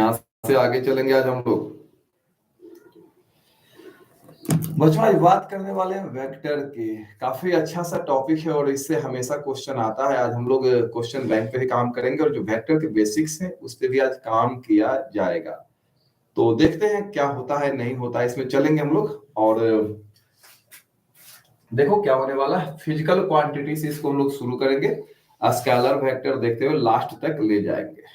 यहाँ से आगे चलेंगे आज हम लोग। बच्चों आज बात करने वाले हैं वेक्टर की। काफी अच्छा सा टॉपिक है और इससे हमेशा क्वेश्चन आता है। आज हम लोग क्वेश्चन बैंक पे ही काम करेंगे और जो वेक्टर के बेसिक्स हैं उस पे भी आज काम किया जाएगा। तो देखते हैं क्या होता है नहीं होता है, इसमें चलेंगे हम लोग। और देखो क्या होने वाला है, फिजिकल क्वांटिटी से इसको हम लोग शुरू करेंगे, स्केलर वेक्टर देखते हुए लास्ट तक ले जाएंगे।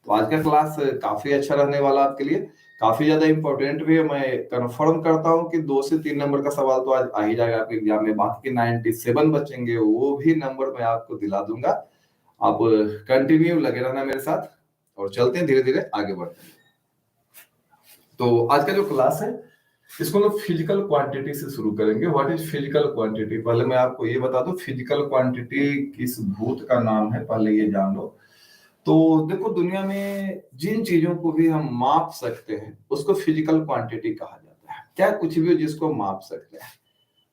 तो आज का क्लास काफी अच्छा रहने वाला आपके लिए, काफी ज्यादा इंपॉर्टेंट भी है। मैं कंफर्म करता हूं कि 2 से 3 नंबर का सवाल तो आज आ ही जाएगा आपके एग्जाम में। बाकी के 97 बचेंगे वो भी नंबर मैं आपको दिला दूंगा। आप कंटिन्यू लगे रहना मेरे साथ और चलते हैं धीरे धीरे आगे बढ़ते हैं। तो आज का जो क्लास है इसको लोग फिजिकल क्वांटिटी से शुरू करेंगे। What is physical quantity? पहले मैं आपको ये बता दूं फिजिकल क्वांटिटी किस भूत का नाम है, पहले ये जान लो। तो देखो दुनिया में जिन चीजों को भी हम माप सकते हैं उसको फिजिकल क्वांटिटी कहा जाता है। क्या कुछ भी हो जिसको माप सकते हैं।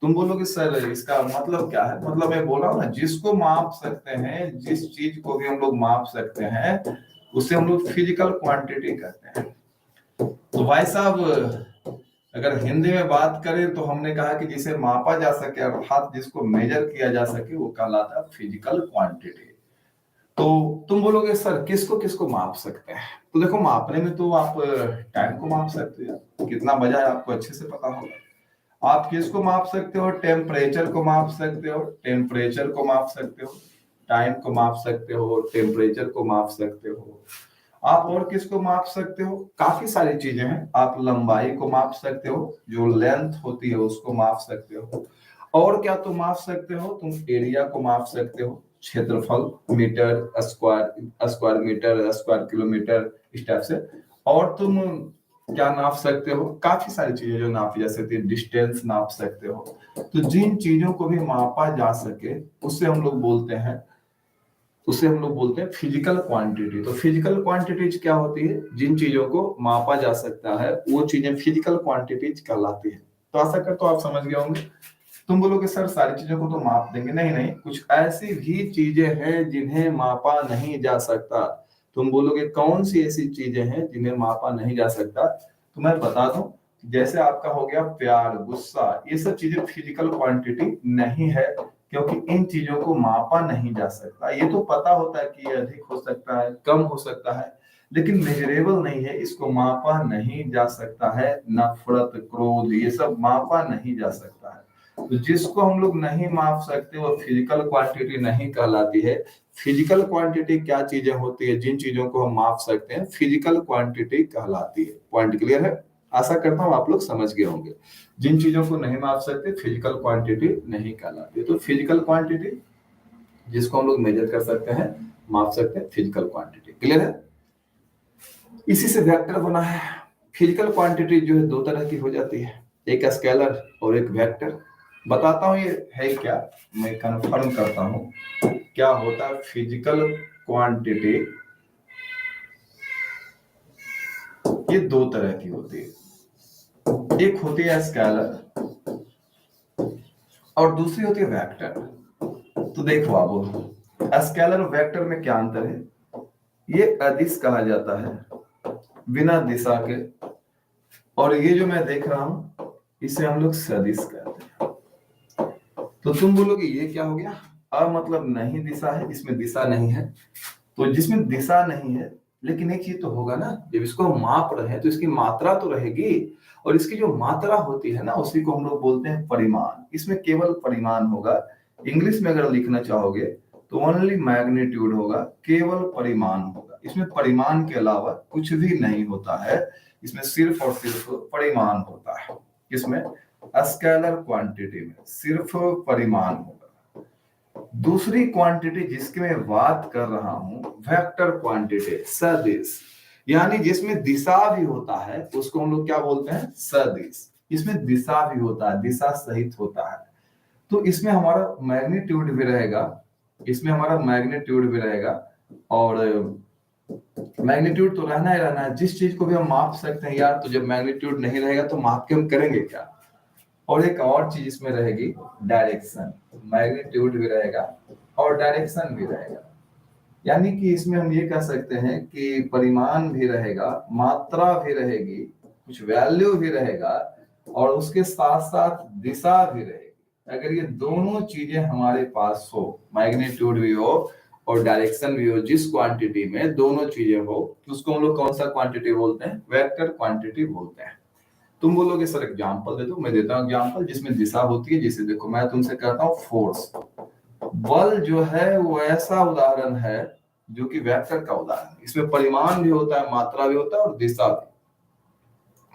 तुम बोलोगे सर इसका मतलब क्या है? मतलब मैं बोल रहा हूँ ना, जिसको माप सकते हैं, जिस चीज को भी हम लोग माप सकते हैं उसे हम लोग फिजिकल क्वांटिटी कहते हैं। तो भाई साहब अगर हिंदी में बात करें तो हमने कहा कि जिसे मापा जा सके अर्थात जिसको मेजर किया जा सके वो कहलाता है फिजिकल क्वांटिटी। तो तुम बोलोगे सर किसको किसको माप सकते हैं? तो देखो मापने में तो आप टाइम को माप सकते हो, कितना बजा है आपको अच्छे से पता होगा। आप किसको माप सकते हो? टेम्परेचर को माप सकते हो, टेम्परेचर को माप सकते हो, टाइम को माप सकते हो, टेम्परेचर को माप सकते हो। आप और किसको माप सकते हो? काफी सारी चीजें हैं। आप लंबाई को माप सकते हो, जो लेंथ होती है उसको माप सकते हो। और क्या तुम माप सकते हो? तुम एरिया को माप सकते हो, क्षेत्रफल, metre square, square metre, square kilometre, इस टाइप से। और तुम क्या नाप सकते हो? काफी सारी चीजें जो नापी जा सकती है। डिस्टेंस नाप सकते हो। तो जिन चीजों को भी मापा जा सके उससे हम लोग बोलते हैं, उसे हम लोग बोलते हैं फिजिकल क्वांटिटी। तो फिजिकल क्वांटिटीज क्या होती है? जिन चीजों को मापा जा सकता है वो चीजें फिजिकल क्वांटिटीज कहलाती है। तो आशा करता हूं आप समझ गए होंगे। तुम बोलोगे सर सारी चीजों को तो माप देंगे। नहीं नहीं, कुछ ऐसी भी चीजें हैं जिन्हें मापा नहीं जा सकता। तुम बोलोगे कौन सी ऐसी चीजें हैं जिन्हें मापा नहीं जा सकता? तो मैं बता दूं, जैसे आपका हो गया प्यार, गुस्सा, ये सब चीजें फिजिकल क्वांटिटी नहीं है क्योंकि इन चीजों को मापा नहीं जा सकता। ये तो पता होता है कि ये अधिक हो सकता है, कम हो सकता है, लेकिन मेजरेबल नहीं है, इसको मापा नहीं जा सकता है। नफरत, क्रोध, ये सब मापा नहीं जा सकता है। तो जिसको हम लोग नहीं माप सकते वो फिजिकल क्वांटिटी नहीं कहलाती है। फिजिकल क्वांटिटी क्या चीजें होती है? जिन चीजों को हम माप सकते हैं फिजिकल क्वांटिटी कहलाती है। पॉइंट क्लियर है? आशा करता हूं आप लोग समझ गए होंगे। जिन चीजों को नहीं माप सकते फिजिकल क्वांटिटी नहीं कहलाती। तो फिजिकल क्वांटिटी जिसको हम लोग मेजर कर सकते हैं, माप सकते हैं, फिजिकल क्वांटिटी। क्लियर है? इसी से वेक्टर बना है। फिजिकल क्वांटिटी जो है दो तरह की हो जाती है, एक स्केलर और एक वेक्टर। बताता हूं ये है क्या, मैं कंफर्म करता हूं क्या होता है फिजिकल क्वांटिटी। ये दो तरह की होती है, एक होती है स्केलर और दूसरी होती है वेक्टर। तो देखो आप स्केलर और वेक्टर में क्या अंतर है? ये अदिश कहा जाता है, बिना दिशा के, और ये जो मैं देख रहा हूं इसे हम लोग सदिश कहते हैं। तो तुम बोलोगे ये क्या हो गया? मतलब नहीं दिशा है, इसमें दिशा नहीं है। तो जिसमें दिशा नहीं है लेकिन एक चीज तो होगा ना, जब इसको हम माप रहे हैं तो इसकी मात्रा तो रहेगी, और इसकी जो मात्रा होती है ना उसी को हम लोग बोलते हैं परिमाण। इसमें केवल परिमाण होगा। इंग्लिश में अगर लिखना चाहोगे तो ओनली मैग्नीट्यूड होगा, केवल परिमाण होगा। इसमें परिमाण के अलावा कुछ भी नहीं होता है, इसमें सिर्फ और सिर्फ परिमाण होता है। इसमें स्केलर क्वांटिटी में सिर्फ परिमाण होगा। दूसरी क्वांटिटी जिसकी मैं बात कर रहा हूं वेक्टर क्वांटिटी, सदिश, यानी जिसमें दिशा भी होता है उसको हम लोग क्या बोलते हैं? सदिश। इसमें दिशा भी होता है, दिशा सहित होता है। तो इसमें हमारा मैग्नीट्यूड भी रहेगा, इसमें हमारा मैग्नीट्यूड भी रहेगा, और मैग्नीट्यूड तो रहना ही रहना है। जिस चीज को भी हम माप सकते हैं यार, तो जब मैग्नीट्यूड नहीं रहेगा तो माप के हम करेंगे क्या? और एक और चीज इसमें रहेगी, डायरेक्शन। मैग्नीट्यूड भी रहेगा और डायरेक्शन भी रहेगा। यानी कि इसमें हम ये कह सकते हैं कि परिमाण भी रहेगा, मात्रा भी रहेगी, कुछ वैल्यू भी रहेगा, और उसके साथ साथ दिशा भी रहेगी। अगर ये दोनों चीजें हमारे पास हो, मैग्नीट्यूड भी हो और डायरेक्शन भी हो, जिस क्वांटिटी में दोनों चीजें हो, तो उसको हम लोग कौन सा क्वांटिटी बोलते हैं? वेक्टर क्वांटिटी बोलते हैं। तुम बोलोगे सर एग्जाम्पल दे दो, मैं देता हूँ एग्जाम्पल जिसमें दिशा होती है। जैसे देखो, मैं तुमसे कहता हूँ फोर्स, बल जो है वो ऐसा उदाहरण है जो कि वेक्टर का उदाहरण है। इसमें परिमाण भी होता है, मात्रा भी होता है और दिशा भी।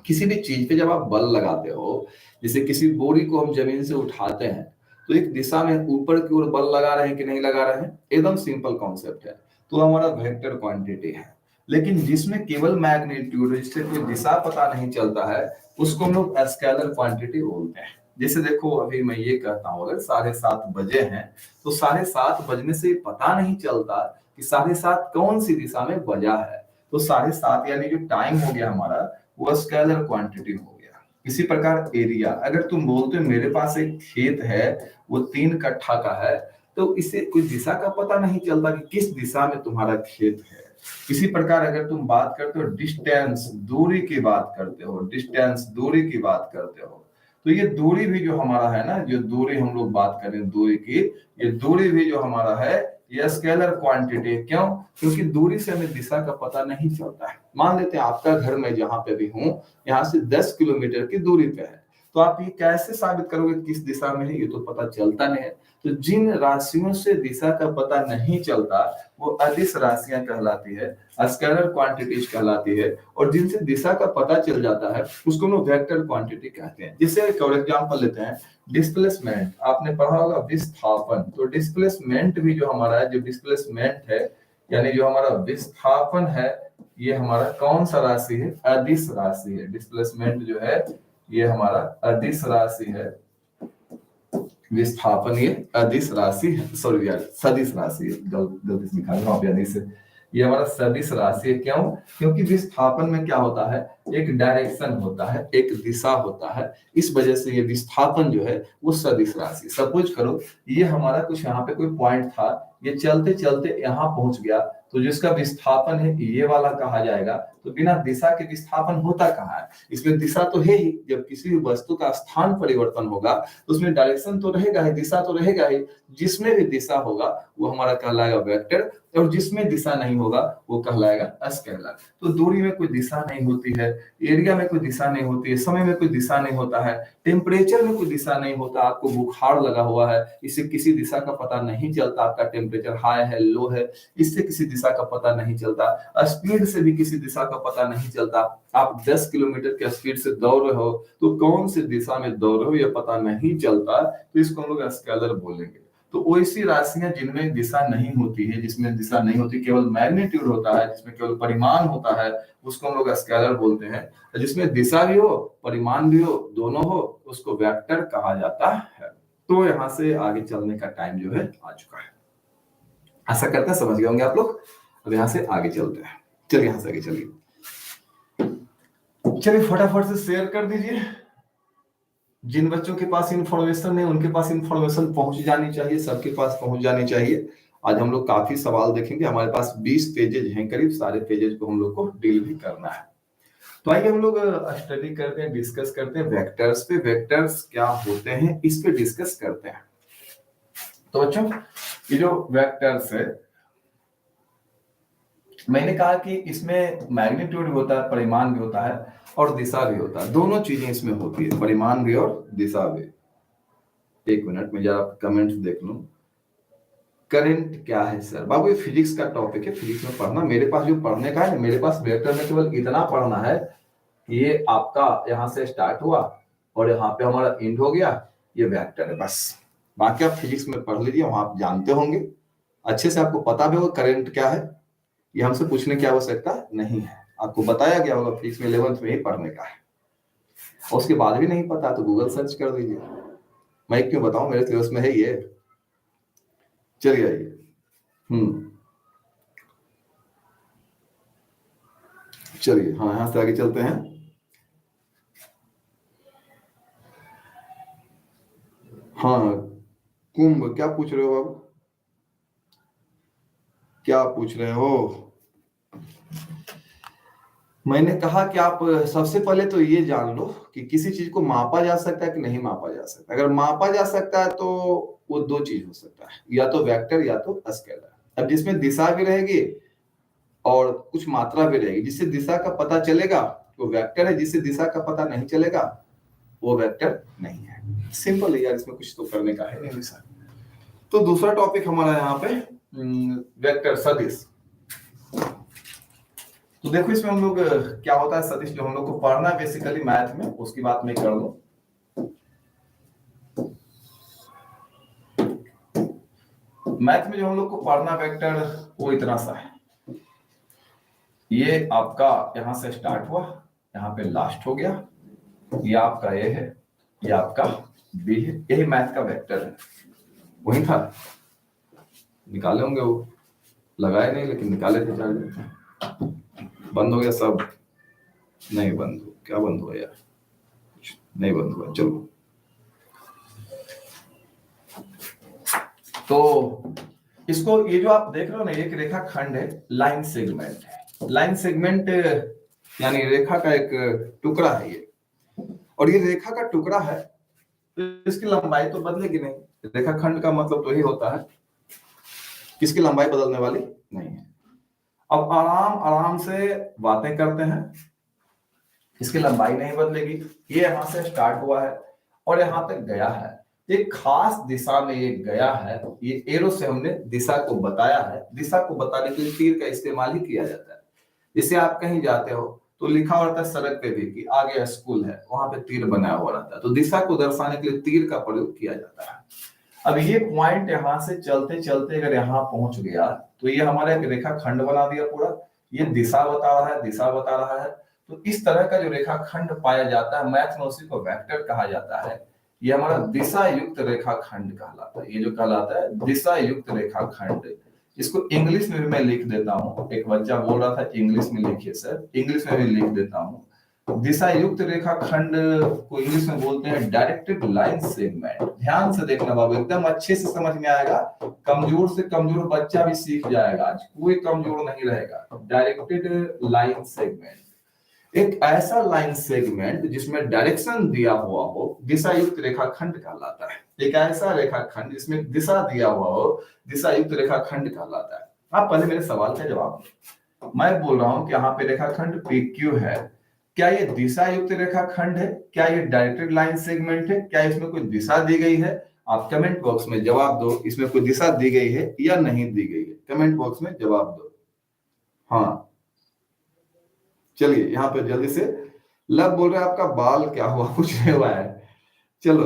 किसी भी चीज पे जब आप बल लगाते हो, जैसे किसी बोरी को हम जमीन से उठाते हैं, तो एक दिशा में ऊपर की ओर बल लगा रहे हैं कि नहीं लगा रहे हैं? एकदम सिंपल कॉन्सेप्ट है। तो हमारा वेक्टर क्वांटिटी है। लेकिन जिसमें केवल मैग्नीट्यूड, जिससे कोई दिशा पता नहीं चलता है, उसको हम लोग स्केलर क्वांटिटी बोलते हैं। जैसे देखो, अभी मैं ये कहता हूँ अगर 7:30 बजे हैं, तो 7:30 बजने से पता नहीं चलता कि 7:30 कौन सी दिशा में बजा है। तो 7:30 यानी जो टाइम हो गया हमारा, वो स्केलर क्वांटिटी हो गया। इसी प्रकार एरिया, अगर तुम बोलते हो मेरे पास एक खेत है, वो 3 कट्ठा का है, तो इससे कोई दिशा का पता नहीं चलता कि किस दिशा में तुम्हारा खेत है। इसी प्रकार अगर तुम बात करते हो डिस्टेंस, दूरी की बात करते हो, डिस्टेंस दूरी की बात करते हो, तो ये दूरी भी जो हमारा है ना, जो दूरी हम लोग बात करें दूरी की, ये दूरी भी जो हमारा है, ये स्केलर क्वांटिटी। क्यों? क्योंकि दूरी से हमें दिशा का पता नहीं चलता है। मान लेते हैं आपका घर, मैं जहां पे भी हूं, यहाँ से 10 किलोमीटर की दूरी पे है, तो आप ये कैसे साबित करोगे किस दिशा में है? ये तो पता चलता नहीं है। तो जिन राशियों से दिशा का पता नहीं चलता, वो अदिश राशियां कहलाती है, स्केलर क्वांटिटीज कहलाती है। और जिनसे दिशा का पता चल जाता है, उसको हम वेक्टर क्वांटिटी कहते हैं। जैसे एक और एग्जांपल लेते हैं, डिस्प्लेसमेंट। आपने पढ़ा होगा विस्थापन। तो डिस्प्लेसमेंट भी जो हमारा है, जो डिस्प्लेसमेंट है यानी जो हमारा विस्थापन है, ये हमारा कौन सा राशि है? अदिश राशि है। डिस्प्लेसमेंट जो है, ये हमारा अदिश राशि है। विस्थापन ये अदिश राशि है, सॉरी यार, सदिश राशि है, गलती से लिखा है अदिश से। ये हमारा सदिश राशि है। क्यों? क्योंकि विस्थापन में क्या होता है? एक डायरेक्शन होता है, एक दिशा होता है। इस वजह से ये विस्थापन जो है वो सदिश राशि। सपोज करो ये हमारा कुछ यहाँ पे कोई पॉइंट था, ये चलते चलते यहाँ पहुंच गया, तो जिसका विस्थापन है ये वाला कहा जाएगा। तो बिना दिशा के विस्थापन होता कहाँ है? इसमें दिशा तो है ही। जब किसी भी वस्तु का स्थान परिवर्तन होगा, तो उसमें डायरेक्शन तो रहेगा ही, दिशा तो रहेगा ही। जिसमें भी दिशा होगा वो हमारा कहलाएगा वेक्टर, और जिसमें दिशा नहीं होगा वो कहलाएगा स्केलर। तो दूरी में कोई दिशा नहीं होती है, एरिया में कोई दिशा नहीं होती है, समय में कोई दिशा नहीं होता है, टेम्परेचर में कोई दिशा नहीं होता। आपको बुखार लगा हुआ है, इससे किसी दिशा का पता नहीं चलता। आपका टेम्परेचर हाई है, लो है, इससे किसी दिशा का पता नहीं चलता। स्पीड से भी किसी दिशा का पता नहीं चलता। आप 10 किलोमीटर के स्पीड से दौड़ रहे हो, तो कौन सी दिशा में दौड़ रहे हो ये पता नहीं चलता। तो इसको हम लोग स्केलर बोलेंगे। तो वैसी राशियां जिनमें दिशा नहीं होती है, जिसमें दिशा नहीं होती, केवल मैग्नीट्यूड होता है, जिसमें केवल परिमाण होता है, उसको हम लोग स्केलर बोलते हैं। जिसमें दिशा भी हो, परिमाण भी हो, दोनों हो, उसको वेक्टर कहा जाता है। तो यहाँ से आगे चलने का टाइम जो है आ चुका है। ऐसा करते हैं, समझ गए होंगे आप लोग। अब यहाँ से आगे चलते हैं। चलिए यहाँ से आगे चलिए, चलिए फटाफट से शेयर कर दीजिए। जिन बच्चों के पास इंफॉर्मेशन है उनके पास इंफॉर्मेशन पहुंच जानी चाहिए, सबके पास पहुंच जानी चाहिए। आज हम लोग काफी सवाल देखेंगे, हमारे पास 20 पेजेज हैं करीब, सारे पेजेज को हम लोग को डील भी करना है। तो आइए हम लोग स्टडी करते हैं, डिस्कस करते हैं वेक्टर्स पे। वेक्टर्स क्या होते हैं इस पे डिस्कस करते हैं। तो बच्चों, ये जो वेक्टर्स है, मैंने कहा कि इसमें मैग्नीट्यूड भी होता है, परिमाण भी होता है और दिशा भी होता है। दोनों चीजें इसमें होती है, परिमाण भी और दिशा भी। एक मिनट में जरा कमेंट्स देख लूं। करंट क्या है सर? बाबू ये फिजिक्स का टॉपिक है, फिजिक्स में पढ़ना। मेरे पास जो पढ़ने का है, मेरे पास वेक्टर में केवल इतना पढ़ना है कि ये आपका यहाँ से स्टार्ट हुआ और यहाँ पे हमारा एंड हो गया, ये वेक्टर है बस। बाकी आप फिजिक्स में पढ़ लीजिए, वहां आप जानते होंगे अच्छे से, आपको पता भी होगा करंट क्या है। ये हमसे पूछने की आवश्यकता नहीं है, आपको बताया गया होगा फिजिक्स में 11th में ही पढ़ने का है। और उसके बाद भी नहीं पता तो गूगल सर्च कर दीजिए, मैं क्यों बताऊं, मेरे सिलेबस में है ये। चलिए आइए। चलिए हाँ, यहां से आगे चलते हैं। हाँ, कुंभ क्या पूछ रहे हो अब? क्या पूछ रहे हो? मैंने कहा कि आप सबसे पहले तो ये जान लो कि किसी चीज को मापा जा सकता है कि नहीं मापा जा सकता। अगर मापा जा सकता है तो वो दो चीज हो सकता है, या तो वेक्टर या तो स्केलर। अब जिसमें दिशा भी रहेगी और कुछ मात्रा भी रहेगी, जिससे दिशा का पता चलेगा वो वेक्टर है, जिससे दिशा का पता नहीं चलेगा वो वेक्टर नहीं है। सिंपल है यार, इसमें कुछ तो करने का है नहीं विषय। तो दूसरा टॉपिक हमारा यहाँ पे वेक्टर सदिश। तो देखो इसमें हम लोग क्या होता है सदिश, जो हम लोग को पढ़ना है बेसिकली मैथ में, उसकी बात मैं कर दूं। मैथ में जो हम लोग को पढ़ना वेक्टर वो इतना सा है, ये आपका यहां से स्टार्ट हुआ, यहाँ पे लास्ट हो गया, ये आपका ए है, ये आपका बी है, यही मैथ का वेक्टर है। वही था, निकाले होंगे वो, लगाए नहीं लेकिन निकाले थे। बंद हो गया सब? नहीं बंद हो, क्या बंद हुआ यार? नहीं बंद हुआ, चलो। तो इसको, ये जो आप देख रहे हो ना, एक रेखा खंड है, लाइन सेगमेंट है। लाइन सेगमेंट यानी रेखा का एक टुकड़ा है ये, और ये रेखा का टुकड़ा है तो इसकी लंबाई तो बदलेगी नहीं। रेखा खंड का मतलब तो ही होता है किसकी लंबाई बदलने वाली नहीं है। अब आराम आराम से बातें करते हैं, इसकी लंबाई नहीं बदलेगी। ये यहां से स्टार्ट हुआ है और यहां तक गया है, एक खास दिशा में ये गया है। ये एरो से हमने दिशा को बताया है। दिशा को बताने के लिए तीर का इस्तेमाल ही किया जाता है। जैसे आप कहीं जाते हो तो लिखा होता है सड़क पे भी कि आगे स्कूल है, वहां पे तीर बनाया हुआ रहता है, तो दिशा को दर्शाने के लिए तीर का प्रयोग किया जाता है। अब ये पॉइंट यहां से चलते चलते अगर यहाँ पहुंच गया तो ये हमारा एक रेखा खंड बना दिया पूरा। ये दिशा बता रहा है, दिशा बता रहा है। तो इस तरह का जो रेखा खंड पाया जाता है मैथ में, उसी को वेक्टर कहा जाता है। ये हमारा दिशा युक्त रेखा खंड कहलाता है। ये जो कहलाता है दिशा युक्त रेखा खंड। इसको इंग्लिश में भी मैं लिख देता हूँ। एक बच्चा बोल रहा था इंग्लिश में लिखिए सर, इंग्लिश में भी लिख देता हूँ। दिशा युक्त रेखा खंड को इंग्लिश में बोलते हैं डायरेक्टेड लाइन सेगमेंट। ध्यान से देखना बाबू, एकदम अच्छे से समझ में आएगा। कमजोर से कमजोर बच्चा भी सीख जाएगा, आज कोई कमजोर नहीं रहेगा। डायरेक्टेड लाइन सेगमेंट एक ऐसा लाइन सेगमेंट जिसमें डायरेक्शन दिया हुआ हो, दिशा युक्त रेखा खंड कहलाता है। एक ऐसा रेखा खंड जिसमें दिशा दिया हुआ हो, दिशा युक्त रेखा खंड कहलाता है। आप पहले मेरे सवाल का जवाब दो। मैं बोल रहा हूं कि यहाँ पे रेखा खंड PQ है, क्या ये दिशा युक्त रेखा खंड है? क्या ये डायरेक्टेड लाइन सेगमेंट है? क्या इसमें कोई दिशा दी गई है? आप कमेंट बॉक्स में जवाब दो, इसमें कोई दिशा दी गई है या नहीं दी गई है। कमेंट बॉक्स में जवाब दो। हाँ चलिए, यहाँ पे जल्दी से। लव बोल रहे हैं आपका बाल क्या हुआ, कुछ नहीं हुआ है। चलो,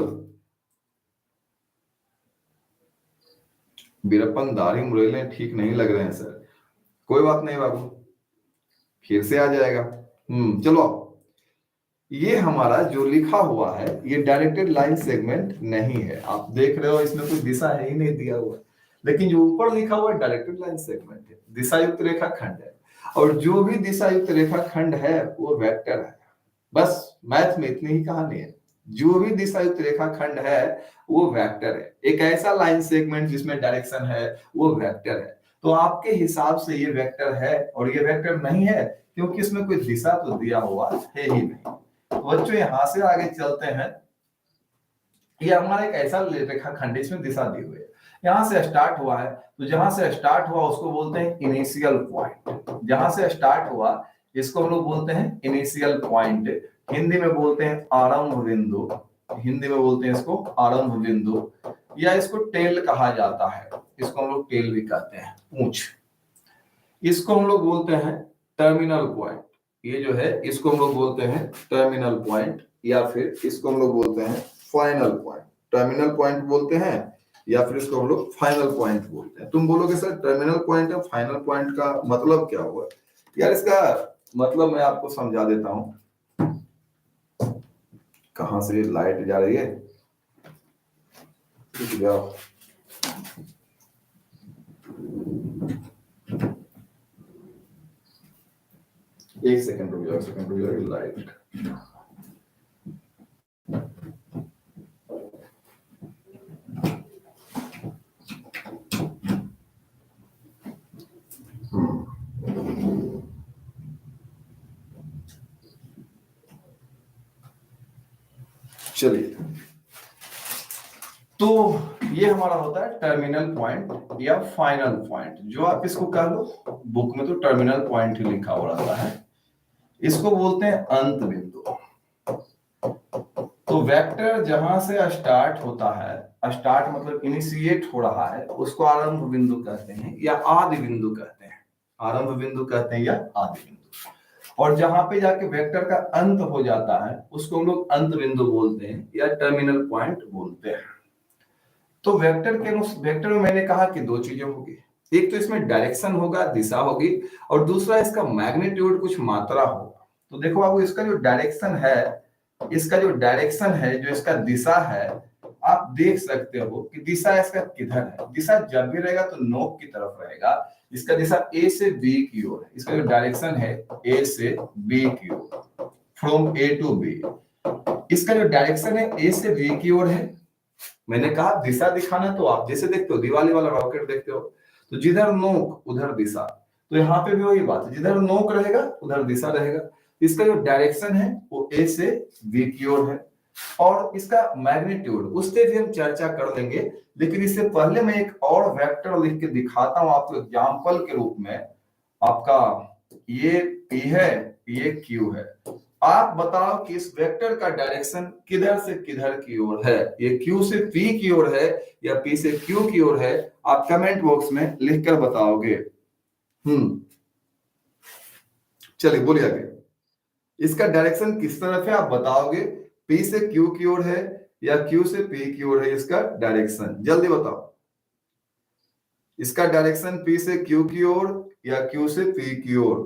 बीरप्पन दाढ़ी मुड़ेले ठीक नहीं लग रहे हैं सर। कोई बात नहीं बाबू, फिर से आ जाएगा। चलो, ये हमारा जो लिखा हुआ है ये डायरेक्टेड लाइन सेगमेंट नहीं है। आप देख रहे हो इसमें कोई दिशा है ही नहीं दिया हुआ, लेकिन जो ऊपर लिखा हुआ है डायरेक्टेड लाइन सेगमेंट है, दिशा युक्त रेखा खंड है। और जो भी दिशा युक्त रेखा खंड है वो वेक्टर है। बस मैथ में इतनी ही कहानी है। जो भी दिशा युक्त रेखा खंड है वो वेक्टर है। एक ऐसा लाइन सेगमेंट जिसमें डायरेक्शन है वो वेक्टर है। तो आपके हिसाब से ये वेक्टर है और ये वेक्टर नहीं है क्योंकि इसमें कोई दिशा तो दिया हुआ है ही नहीं। बच्चों यहां से आगे चलते हैं। ये हमारा एक ऐसा रेखा खंड, इसमें दिशा दी हुई है। यहां से स्टार्ट हुआ है, तो जहां से स्टार्ट हुआ उसको बोलते हैं इनिशियल पॉइंट। जहां से स्टार्ट हुआ इसको हम लोग बोलते हैं इनिशियल पॉइंट। हिंदी में बोलते हैं आरंभ बिंदु। हिंदी में बोलते हैं इसको आरंभ बिंदु, या इसको टेल कहा जाता है। इसको हम लोग टेल भी कहते हैं, पूंछ। इसको हम लोग बोलते हैं टर्मिनल पॉइंट। ये जो है इसको हम लोग बोलते हैं टर्मिनल पॉइंट, या फिर इसको हम लोग बोलते हैं फाइनल पॉइंट। टर्मिनल पॉइंट बोलते हैं या फिर इसको हम लोग फाइनल पॉइंट बोलते हैं। तुम बोलोगे सर टर्मिनल पॉइंट और फाइनल पॉइंट का मतलब क्या हुआ? यार इसका मतलब मैं आपको समझा देता हूं। कहां से लाइट जा रही है? जाओ, एक सेकंड रुक जाओ, सेकंड रुक जाओ, लाइट। चलिए, तो ये हमारा होता है टर्मिनल पॉइंट या फाइनल पॉइंट, जो आप इसको कह लो, बुक में तो टर्मिनल पॉइंट ही लिखा हुआ रहता है, इसको बोलते हैं अंत बिंदु। तो वेक्टर जहां से स्टार्ट होता है, स्टार्ट मतलब इनिशिएट हो रहा है, उसको आरंभ बिंदु कहते हैं या आदि बिंदु कहते हैं, आरंभ बिंदु कहते हैं या आदि बिंदु। और जहां पे जाके वेक्टर का अंत हो जाता है उसको हम लोग अंत बिंदु बोलते हैं या टर्मिनल पॉइंट बोलते हैं। तो वेक्टर में मैंने कहा कि दो चीजें होगी, एक तो इसमें डायरेक्शन होगा, दिशा होगी, और दूसरा इसका मैग्नीट्यूड, कुछ मात्रा होगा। तो देखो बाबू, इसका जो डायरेक्शन है, जो इसका दिशा है, आप देख सकते हो कि दिशा इसका किधर है। दिशा जब भी रहेगा तो नोक की तरफ रहेगा। इसका दिशा ए से बी की ओर है। इसका जो डायरेक्शन है ए से बी की ओर, फ्रॉम ए टू बी। इसका जो डायरेक्शन है ए से बी की ओर है। मैंने कहा दिशा दिखाना, तो आप जैसे देखते हो दिवाली वाला रॉकेट देखते हो, तो जिधर नोक उधर दिशा। तो यहाँ पे भी वही बात है, जिधर नोक रहेगा उधर दिशा रहेगा। इसका जो डायरेक्शन है वो ए से बी की ओर है, और इसका मैग्नीट्यूड उस पे भी हम चर्चा कर लेंगे। लेकिन इससे पहले मैं एक और वेक्टर लिख के दिखाता हूं आपको एग्जाम्पल के रूप में। आपका ये P है, ये Q है। आप बताओ कि इस वेक्टर का डायरेक्शन किधर से किधर की ओर है, ये Q से P की ओर है या P से Q की ओर है? आप कमेंट बॉक्स में लिखकर बताओगे। चलिए बोलिए आगे, इसका डायरेक्शन किस तरफ है आप बताओगे? P से Q की ओर है या Q से P की ओर है? इसका डायरेक्शन जल्दी बताओ, इसका डायरेक्शन P से Q की ओर या Q से P की ओर?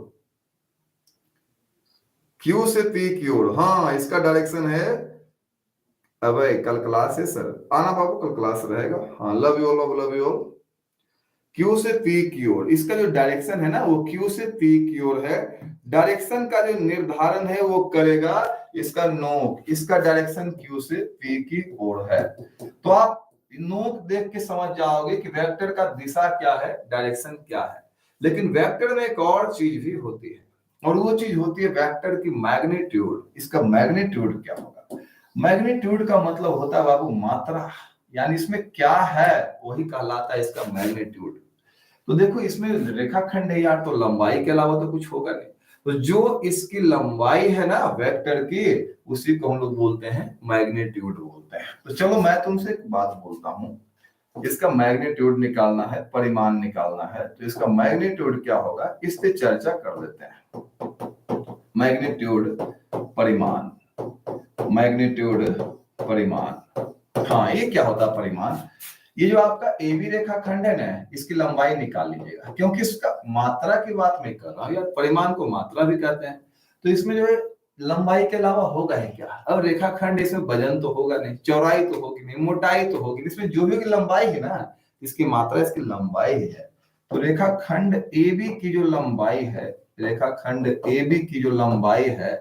Q से P की ओर। हाँ, इसका डायरेक्शन है, अबे कल क्लास है सर, आना बाबू, कल क्लास रहेगा। हाँ, love you all, love you all. Q से P की ओर, इसका जो डायरेक्शन है ना वो Q से P की ओर है। डायरेक्शन का जो निर्धारण है वो करेगा इसका नोक, इसका डायरेक्शन Q से P की ओर है। तो आप नोक देख के समझ जाओगे कि वेक्टर का दिशा क्या है, डायरेक्शन क्या है। लेकिन वेक्टर में एक और चीज भी होती है, और वो चीज होती है वेक्टर की मैग्नीट्यूड। इसका मैग्नीट्यूड क्या होगा? मैग्नीट्यूड का मतलब होता है बाबू मात्रा, यानी इसमें क्या है वही कहलाता है इसका मैग्नीट्यूड। तो देखो, इसमें रेखाखंड है यार, तो लंबाई के अलावा तो कुछ होगा नहीं। तो जो इसकी लंबाई है ना वेक्टर की, उसी को हम लोग बोलते हैं मैग्नीट्यूड बोलते हैं। तो चलो मैं तुमसे एक बात बोलता हूं, इसका मैग्नीट्यूड निकालना है, परिमाण निकालना है, तो इसका मैग्नीट्यूड क्या होगा इस पे चर्चा कर लेते हैं। मैग्नीट्यूड परिमाण, मैग्नीट्यूड परिमाण। हाँ, ये क्या होता है परिमाण? ये जो आपका AB रेखाखंड है ना, इसकी लंबाई निकाल लीजिएगा, क्योंकि इसका मात्रा की बात मैं कर रहा हूं यार, परिमाण को मात्रा भी कहते हैं। तो इसमें जो है लंबाई के अलावा होगा ही क्या? अब रेखाखंड, इसमें वजन तो होगा नहीं, चौड़ाई तो होगी नहीं, मोटाई तो होगी, इसमें जो भी लंबाई है ना, इसकी मात्रा इसकी लंबाई है। तो रेखाखंड AB की जो लंबाई है, रेखाखंड AB की जो लंबाई है,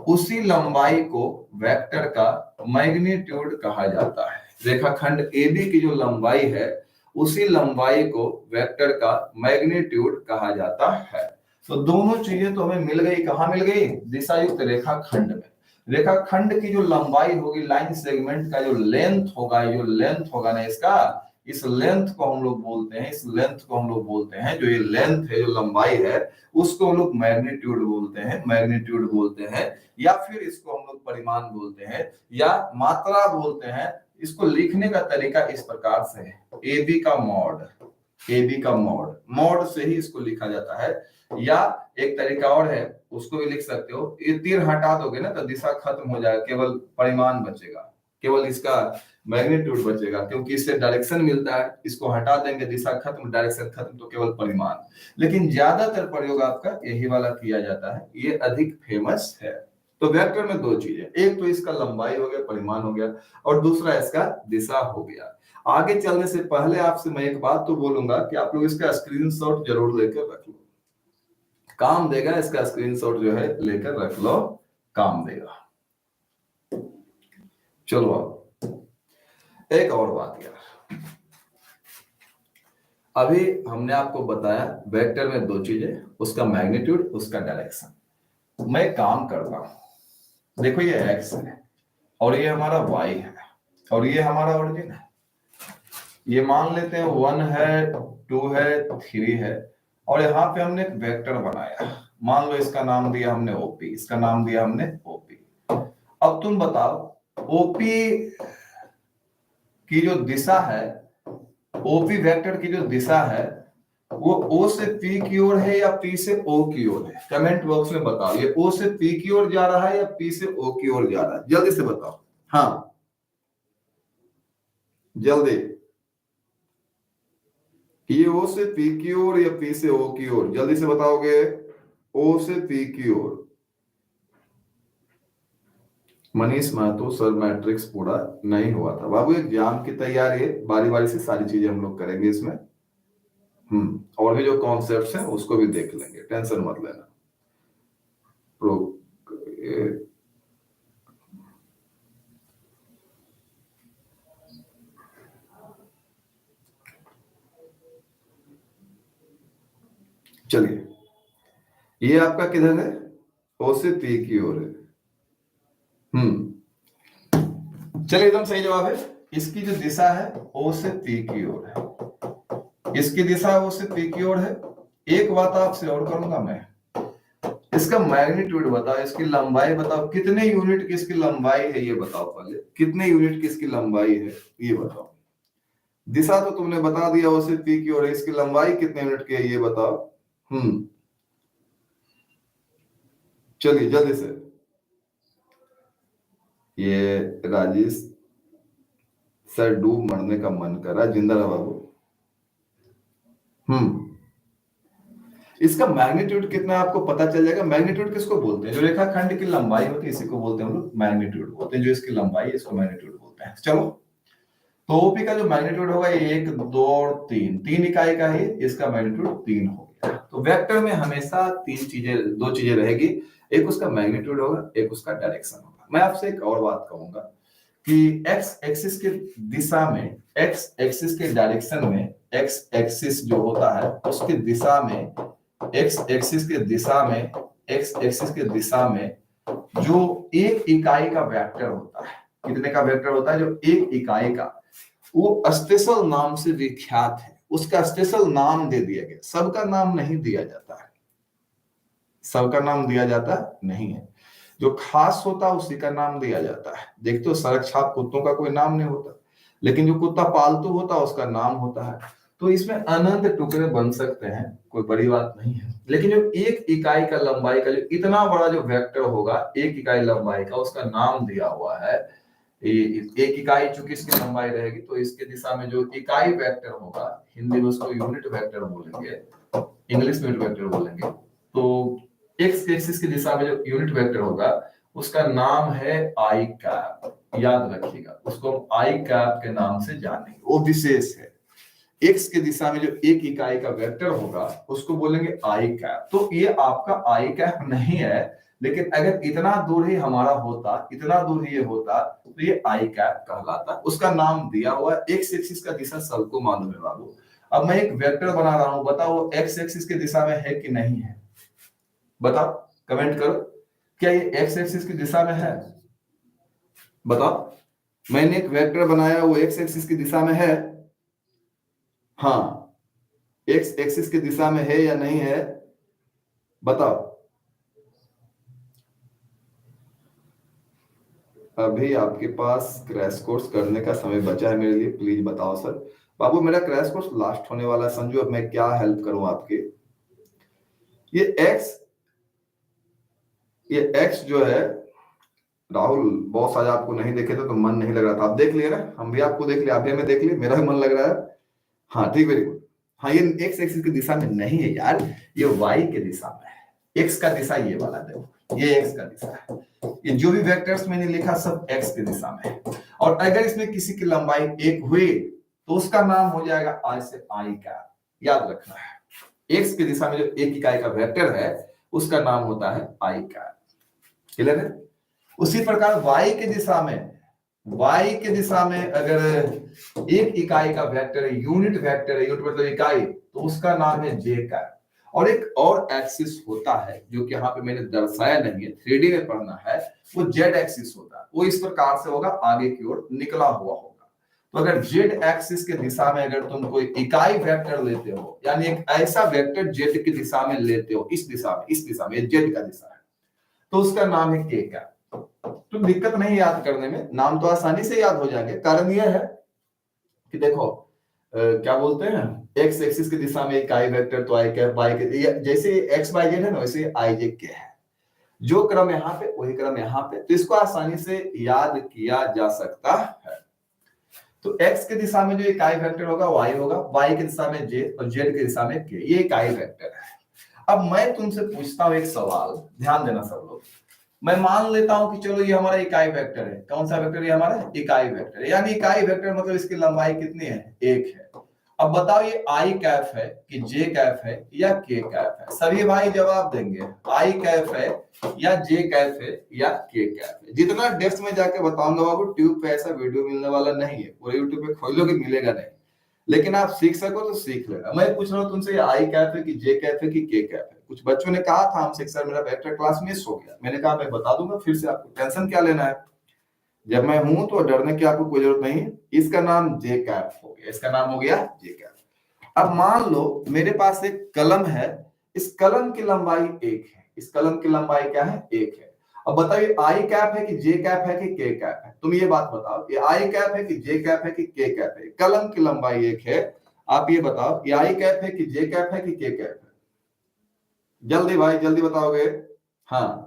उसी लंबाई को वेक्टर का मैग्नीट्यूड कहा जाता है। रेखाखंड AB की जो लंबाई है, उसी लंबाई को वेक्टर का मैग्नीट्यूड कहा जाता है। तो दोनों चीजें तो हमें मिल गई, कहां मिल गई? दिशायुक्त रेखाखंड में। रेखाखंड की जो लंबाई होगी, लाइन सेगमेंट का जो लेंथ होगा ना इसका, इस लेंथ को हम लोग बोलते हैं, जो ये लेंथ है, जो लंबाई है, उसको हम लोग मैग्नीट्यूड बोलते हैं, या फिर इसको हम लोग परिमाण बोलते हैं या मात्रा बोलते हैं। इसको लिखने का तरीका इस प्रकार से है, AB का मॉड से ही इसको लिखा जाता है। या एक तरीका और है, उसको भी लिख सकते हो, ये तीर हटा दोगे ना तो दिशा खत्म हो जाएगा, केवल परिमाण बचेगा, केवल इसका मैग्नीट्यूड बचेगा, क्योंकि इससे डायरेक्शन मिलता है। इसको हटा देंगे, दिशा खत्म, डायरेक्शन खत्म, तो केवल परिमाण। लेकिन ज्यादातर प्रयोग आपका यही वाला किया जाता है, ये अधिक फेमस है। तो वेक्टर में दो चीजें, एक तो इसका लंबाई हो गया, परिमाण हो गया, और दूसरा इसका दिशा हो गया। आगे चलने से पहले आपसे मैं एक बात तो बोलूंगा कि आप लोग इसका स्क्रीनशॉट जरूर लेकर रख लो, काम देगा। इसका स्क्रीनशॉट जो है लेकर रख लो, काम देगा। चलो अब एक और बात यार, अभी हमने आपको बताया वेक्टर में दो चीजें, उसका मैग्नीट्यूड, उसका डायरेक्शन। मैं काम करता हूं, देखो ये एक्स है, और ये हमारा y है और ये हमारा ओरिजिन है। ये मान लेते हैं 1 है, 2 है, 3 है और यहाँ पे हमने एक वेक्टर बनाया, मान लो इसका नाम दिया हमने OP, इसका नाम दिया हमने OP। अब तुम बताओ OP की जो दिशा है, OP वेक्टर की जो दिशा है वो O से P की ओर है या P से O की ओर है? कमेंट बॉक्स में बताओ, ये O से P की ओर जा रहा है या P से O की ओर जा रहा है? जल्दी से बताओ, हाँ जल्दी। ये O से P की ओर या P से O की ओर? जल्दी से बताओगे। O से P की ओर। मनीष महतो सर, मैट्रिक्स पूरा नहीं हुआ था बाबू, एग्जाम की तैयारी है, बारी बारी से सारी चीजें हम लोग करेंगे इसमें। और भी जो कॉन्सेप्ट्स हैं उसको भी देख लेंगे, टेंशन मत लेना। चलिए, ये आपका किधर है? O से P की ओर है। चलिए, एकदम सही जवाब है। इसकी जो दिशा है O से P की ओर है, इसकी दिशा O से P की ओर है। एक बात आपसे और करूंगा मैं, इसका मैग्नीट्यूड बताओ, इसकी लंबाई बताओ, कितने यूनिट की इसकी लंबाई है ये बताओ। पहले कितने यूनिट की इसकी लंबाई है ये बताओ। दिशा तो तुमने बता दिया O से P की ओर है, इसकी लंबाई कितने यूनिट की है ये बताओ। चलिए जल्दी से। ये राजेश सर, डूब मरने का मन कर रहा है, जिंदा रहा बाबू। इसका मैग्नीट्यूड कितना है आपको पता चल जाएगा। मैग्नीट्यूड किसको बोलते हैं? जो रेखाखंड की लंबाई होती है इसी को बोलते हैं हम लोग मैग्नीट्यूड बोलते हैं, जो इसकी लंबाई है इसको मैग्नीट्यूड बोलते हैं। चलो, तो ओपी का जो मैग्नीट्यूड होगा ये 1, 2 और 3 इकाई का है, इसका मैग्नीट्यूड 3 हो गया। तो वेक्टर में हमेशा दो चीजें रहेगी, एक उसका मैग्नीट्यूड होगा, एक उसका डायरेक्शन होगा। मैं आपसे एक और बात कहूंगा कि एक्स एक्सिस के दिशा में, एक्स एक्सिस के डायरेक्शन में, एक्स एक्सिस जो होता है उसकी दिशा में, एक्स एक्सिस के दिशा में, एक्स एक्सिस के दिशा में जो एक इकाई का वेक्टर होता है, कितने का वेक्टर होता है? जो एक इकाई का, वो स्पेशल नाम से विख्यात है, उसका स्पेशल नाम दे दिया गया। सबका नाम नहीं दिया जाता है, सबका नाम दिया जाता नहीं है, जो खास होता है उसी का नाम दिया जाता है। देखते हो सड़क छाप कुत्तों का कोई नाम नहीं होता, लेकिन जो कुत्ता पालतू होता है उसका नाम होता है। तो इसमें अनंत टुकड़े बन सकते हैं, कोई बड़ी बात नहीं है, लेकिन जो एक इकाई का लंबाई का, जो इतना बड़ा जो वेक्टर होगा एक इकाई लंबाई का, उसका नाम दिया हुआ है। एक इकाई चूंकि इसकी लंबाई रहेगी तो इसके दिशा में जो इकाई वेक्टर होगा, हिंदी में उसको यूनिट वेक्टर बोलेंगे, इंग्लिश में वेक्टर बोलेंगे। तो एक्स एक्सिस की दिशा में जो यूनिट वेक्टर होगा उसका नाम है आई कैप। याद रखिएगा, उसको हम आई कैप के नाम से जानेंगे, वो विशेष है। एक्स की दिशा में जो एक इकाई का वेक्टर होगा उसको बोलेंगे आई कैप। तो ये आपका आई कैप नहीं है, लेकिन अगर इतना दूर ही हमारा होता, इतना दूर ही ये होता तो ये आई कैप कहलाता। उसका नाम दिया हुआ है। एक्स एक्सिस का दिशा सबको मालूम है बाबू। अब मैं एक वेक्टर बना रहा हूं, बताओ एक्स एक्सिस की दिशा में है कि नहीं है? बताओ, कमेंट करो, क्या ये एक्स एक्सिस की दिशा में है? बताओ, मैंने एक वेक्टर बनाया, वो एक्स एक्सिस की दिशा में है? हाँ, एक्स एक्सिस की दिशा में है या नहीं है? बताओ। अभी आपके पास क्रैश कोर्स करने का समय बचा है मेरे लिए, प्लीज बताओ सर। बाबू, मेरा क्रैश कोर्स लास्ट होने वाला है संजू, अब मैं क्या हेल्प करूं आपके? ये एक्स जो है, राहुल बॉस आज आपको नहीं देखे थे तो मन नहीं लग रहा था, आप देख लिए ना, हम भी आपको देख लिया, आप भी हमें देख लिए, मेरा भी मन लग रहा है। हाँ ठीक, वेरी गुड। हाँ, ये एक्स एक्सिस की दिशा में नहीं है यार, ये वाई के दिशा में है। एक्स का दिशा ये वाला, देखो ये एक्स का दिशा है, ये जो भी वेक्टर्स मैंने लिखा सब एक्स की दिशा में है। और अगर इसमें किसी की लंबाई 1 हुई तो उसका नाम हो जाएगा आई से आई का, याद रखना है। एक्स की दिशा में जो एक इकाई का वेक्टर है उसका नाम होता है आई का। क्लियर है? उसी प्रकार y के दिशा में अगर एक इकाई का वेक्टर है, यूनिट वेक्टर है, यूनिट मतलब इकाई, तो उसका नाम है j का। और एक और एक्सिस होता है जो कि यहाँ पे मैंने दर्शाया नहीं है, 3D में पढ़ना है, वो जेड एक्सिस होता है। वो इस प्रकार से होगा, आगे की ओर निकला हुआ होगा। तो अगर जेड एक्सिस के दिशा में अगर तुम कोई इकाई वेक्टर लेते हो, यानी एक ऐसा वेक्टर जेड की दिशा में लेते हो, इस दिशा में जेड का दिशा है, तो उसका नाम है के का। तो दिक्कत नहीं याद करने में, नाम तो आसानी से याद हो जाएंगे। कारण यह है कि देखो क्या बोलते हैं, एक्स एक्सिस की दिशा में इकाई वेक्टर तो आई कैप, वाई के जैसे एक्स वाई जेड है ना, वैसे आई जे के है। जो क्रम यहाँ पे वही क्रम यहाँ पे, तो इसको आसानी से याद किया जा सकता है। तो x की दिशा में जो इकाई वेक्टर होगा y होगा, y की दिशा में j और z की दिशा में k, ये इकाई वेक्टर है। अब मैं तुमसे पूछता हूं एक सवाल, ध्यान देना सब लोग। मैं मान लेता हूं कि चलो ये हमारा इकाई वेक्टर है। कौन सा वेक्टर? ये हमारा इकाई वेक्टर है। यानी इकाई वेक्टर मतलब इसकी लंबाई कितनी है? 1 है। अब बताओ ये आई कैफ है कि जे कैफ है या के कैफ है? सभी भाई जवाब देंगे आई कैफ है या जे कैफ है या के कैफ है। जितना डेप्थ में जाके बताऊंगा बाबू, ट्यूब पे ऐसा वीडियो मिलने वाला नहीं है, पूरे यूट्यूब पे खोलोगे मिलेगा नहीं, लेकिन आप सीख सको तो सीख लेना। मैं पूछ रहा हूँ तुमसे, आई कैफ है कि जे कैफ है कि के कैफ है? कुछ बच्चों ने कहा था हमसे सर मेरा वेक्टर क्लास मिस हो गया। मैंने कहा मैं बता दूंगा, फिर से आपको टेंशन क्या लेना है, जब मैं हूं तो डरने की आपको कोई जरूरत नहीं। इसका नाम जे कैफ हो गया, इसका नाम हो गया जे कैफ। अब मान लो मेरे पास एक कलम है, इस कलम की लंबाई 1 है। इस कलम की लंबाई क्या है? 1 है। अब बताइए आई कैप है कि जे कैप है कि के कैप है? तुम ये बात बताओ, ये आई कैप है कि जे कैप है कि के कैप है? कलम की लंबाई 1 है, आप ये बताओ ये आई कैप है कि जे कैप है कि के कैप है? जल्दी भाई जल्दी बताओगे। हाँ,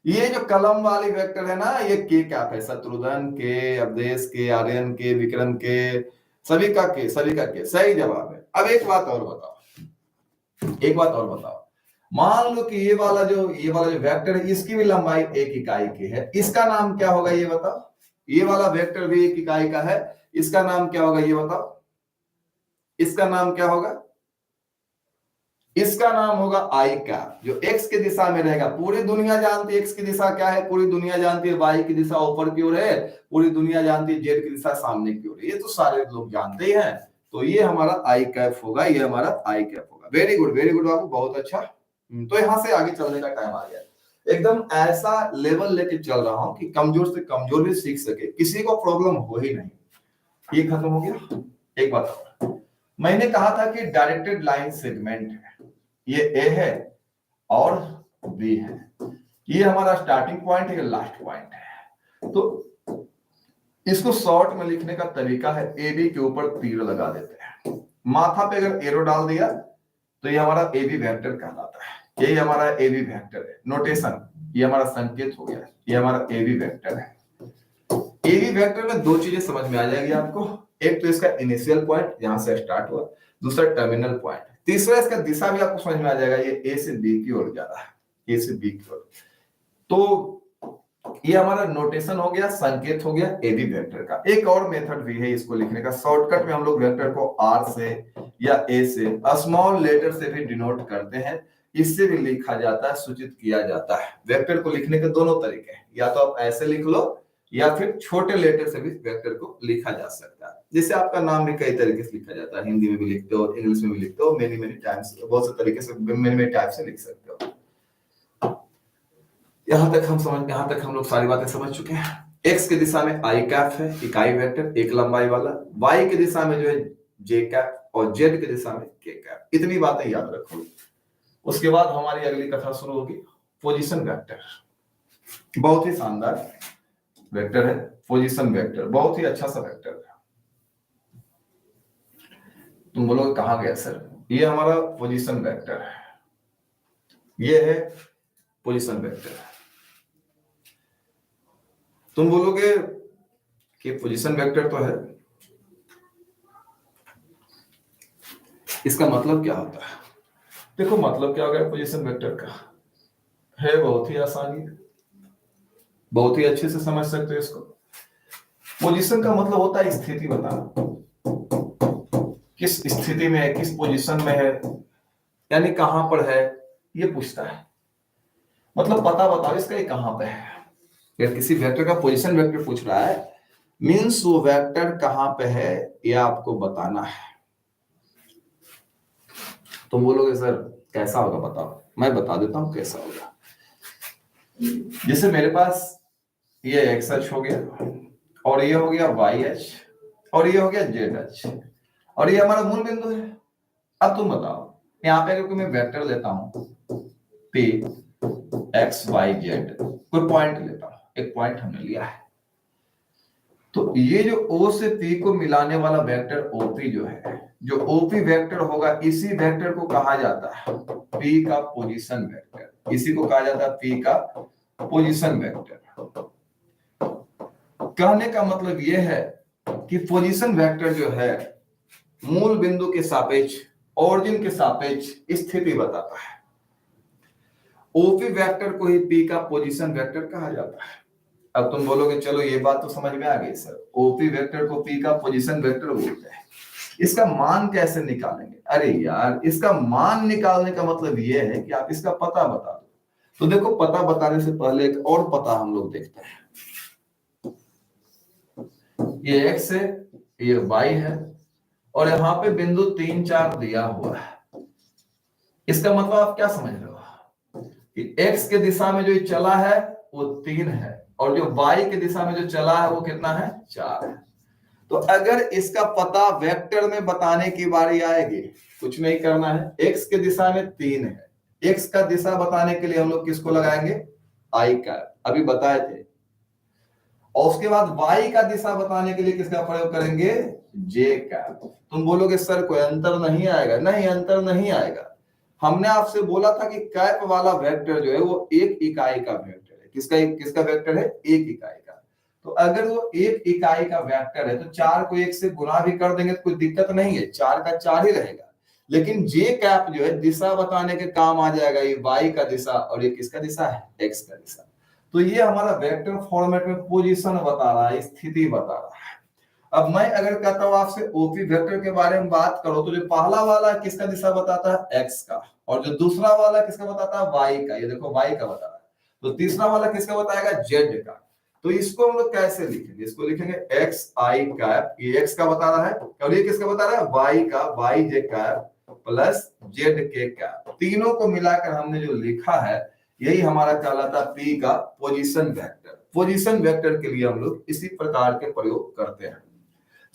ये जो कलम वाली वेक्टर है ना, ये के कैप है। शत्रुघ्न के, अवधेश के, आर्यन के, विक्रम के, सभी का के, सभी का के सही जवाब है। अब एक बात और बताओ, एक बात और बताओ। मान लो कि ये वाला जो वेक्टर है, इसकी भी लंबाई 1 इकाई की है। इसका नाम क्या होगा ये बताओ? ये वाला वेक्टर भी 1 इकाई का है, इसका नाम क्या होगा ये बताओ? इसका नाम क्या होगा? इसका नाम होगा आई कैप, जो एक्स की दिशा में रहेगा। पूरी दुनिया जानती है एक्स की दिशा क्या है, पूरी दुनिया जानती है वाई की दिशा ऊपर की ओर है, पूरी दुनिया जानती है जेड की दिशा सामने की ओर है, ये तो सारे लोग जानते ही हैं। तो ये हमारा आई कैप होगा, ये हमारा आई कैप होगा। वेरी गुड बाबू, बहुत अच्छा। तो यहां से आगे चलने का टाइम आ गया। एकदम ऐसा लेवल लेके चल रहा हूं कि कमजोर से कमजोर भी सीख सके, किसी को प्रॉब्लम हो ही नहीं। ये खत्म हो गया। एक बात और, मैंने कहा था कि डायरेक्टेड लाइन सेगमेंट है, ये ए है और बी है। ये हमारा स्टार्टिंग पॉइंट है, लास्ट पॉइंट है। तो इसको शॉर्ट में लिखने का तरीका है, ए बी के ऊपर तीर लगा देते हैं। माथा पे अगर एरो डाल दिया तो ये हमारा ए बी वेक्टर कहलाता है। यही हमारा ए बी वेक्टर है। नोटेशन, ये हमारा संकेत हो गया, ये हमारा ए बी वेक्टर है। ए बी वेक्टर में दो चीजें समझ में आ जाएगी आपको। एक तो इसका इनिशियल पॉइंट जहां से स्टार्ट हुआ, दूसरा टर्मिनल पॉइंट, तीसरा इसका दिशा भी आपको समझ में आ जाएगा, ये ए से बी की ओर जा रहा है, ए से बी की ओर। तो ये हमारा नोटेशन हो गया, संकेत हो गया ए बी वेक्टर का। एक और मेथड भी है इसको लिखने का, शॉर्टकट में हम लोग वेक्टर को आर से या ए से, स्मॉल लेटर से भी डिनोट करते हैं। इससे भी लिखा जाता है, सूचित किया जाता है। वेक्टर को लिखने के दोनों तरीके हैं, या तो आप ऐसे लिख लो या फिर छोटे लेटर से भी वेक्टर को लिखा जा सकता है। जैसे आपका नाम भी कई तरीके से लिखा जाता है, हिंदी में भी लिखते हो, इंग्लिश में भी लिखते हो, मेनी टाइम्स, बहुत से तरीके से मेनी टाइप से लिख सकते हो। यहां तक हम लोग सारी बातें समझ चुके हैं। एक्स की दिशा में आई कैप है, इकाई वेक्टर, एक लंबाई वाला। वाई की दिशा में जो है जे कैप और जेड की दिशा में के कैप। इतनी बातें याद रखो। उसके बाद हमारी अगली कथा शुरू होगी, पोजीशन वेक्टर। बहुत ही शानदार वेक्टर है पोजीशन वेक्टर, बहुत ही अच्छा सा वेक्टर है। तुम बोलोगे कहां गया सर? ये हमारा पोजीशन वेक्टर है, ये है पोजीशन वेक्टर। तुम बोलोगे कि पोजीशन वेक्टर तो है, इसका मतलब क्या होता है? देखो मतलब क्या होगा पोजीशन वेक्टर का, है बहुत ही आसानी, बहुत ही अच्छे से समझ सकते हो इसको। पोजीशन का मतलब होता है स्थिति बताना, किस स्थिति में है, किस पोजीशन में है, यानी कहां पर है, ये पूछता है। मतलब पता बताओ इसका ये कहां पे है। अगर किसी वेक्टर का पोजीशन वेक्टर पूछ रहा है, मींस वो वेक्टर कहां पे है ये आपको बताना है। तुम बोलोगे सर कैसा होगा बताओ, मैं बता देता हूं कैसा होगा। जैसे मेरे पास ये एक्स अक्ष हो गया और ये हो गया वाई अक्ष और ये हो गया जेड अक्ष और ये हमारा मूल बिंदु है। अब तुम बताओ, यहाँ पे अगर मैं वेक्टर लेता हूं पी एक्स वाई जेड, कोई पॉइंट लेता हूं, एक पॉइंट हमने लिया है, तो ये जो O से P को मिलाने वाला वेक्टर OP जो है, जो OP वेक्टर होगा, इसी वेक्टर को कहा जाता है P का पोजीशन वेक्टर। इसी को कहा जाता है P का पोजीशन वेक्टर। कहने का मतलब यह है कि पोजीशन वेक्टर जो है मूल बिंदु के सापेक्ष, ओरिजिन के सापेक्ष स्थिति बताता है। OP वेक्टर को ही P का पोजीशन वेक्टर कहा जाता है। अब तुम बोलोगे चलो ये बात तो समझ में आ गई सर, ओपी वेक्टर को पी का पोजीशन वेक्टर बोलते हैं, इसका मान कैसे निकालेंगे? अरे यार, इसका मान निकालने का मतलब ये है कि आप इसका पता बता दो। तो देखो, पता बताने से पहले एक और पता हम लोग देखते हैं। ये x है, ये y है और यहाँ पे बिंदु 3 4 दिया हुआ है। इसका मतलब आप क्या समझ रहे हो कि x के दिशा में जो चला है वो 3 है और जो y के दिशा में जो चला है वो कितना है? 4 है। तो अगर इसका पता वेक्टर में बताने की बारी आएगी, कुछ नहीं करना है, x के दिशा में 3 है, x का दिशा बताने के लिए हम लोग किसको लगाएंगे? i का, अभी बताए थे। और उसके बाद y का दिशा बताने के लिए किसका प्रयोग करेंगे? j का। तुम बोलोगे सर कोई अंतर नहीं आएगा? नहीं, अंतर नहीं आएगा। हमने आपसे बोला था कि कैप वाला वेक्टर जो है वो एक इकाई का वेक्टर है। किसका वेक्टर है? एक इकाई का। तो अगर वो एक इकाई का वेक्टर है तो 4 को 1 से गुणा भी कर देंगे तो कोई दिक्कत नहीं है, 4 का 4 ही रहेगा। लेकिन जे कैप जो है दिशा बताने के काम आ जाएगा। ये y का दिशा और ये किसका दिशा है? x का दिशा। तो ये हमारा वेक्टर फॉर्मेट में पोजीशन बता रहा है, स्थिति बता रहा है। अब मैं अगर कहता हूं आपसे ओपी वेक्टर के बारे में बात करो तो जो पहला वाला किसका दिशा बताता है? x का, और जो दूसरा वाला किसका बताता है? y का। ये देखो y का बता रहा है। तो तीसरा वाला किसका बताएगा? z का। तो इसको हम लोग कैसे लिखेंगे? इसको लिखेंगे x i कैप, ये x का बता रहा है और ये किसका बता रहा है? y का, y j cap plus z k cap. तीनों को मिलाकर हमने जो लिखा है यही हमारा कहलाता है P का पोजीशन वेक्टर। पोजीशन वेक्टर के लिए हम लोग इसी प्रकार के प्रयोग करते हैं।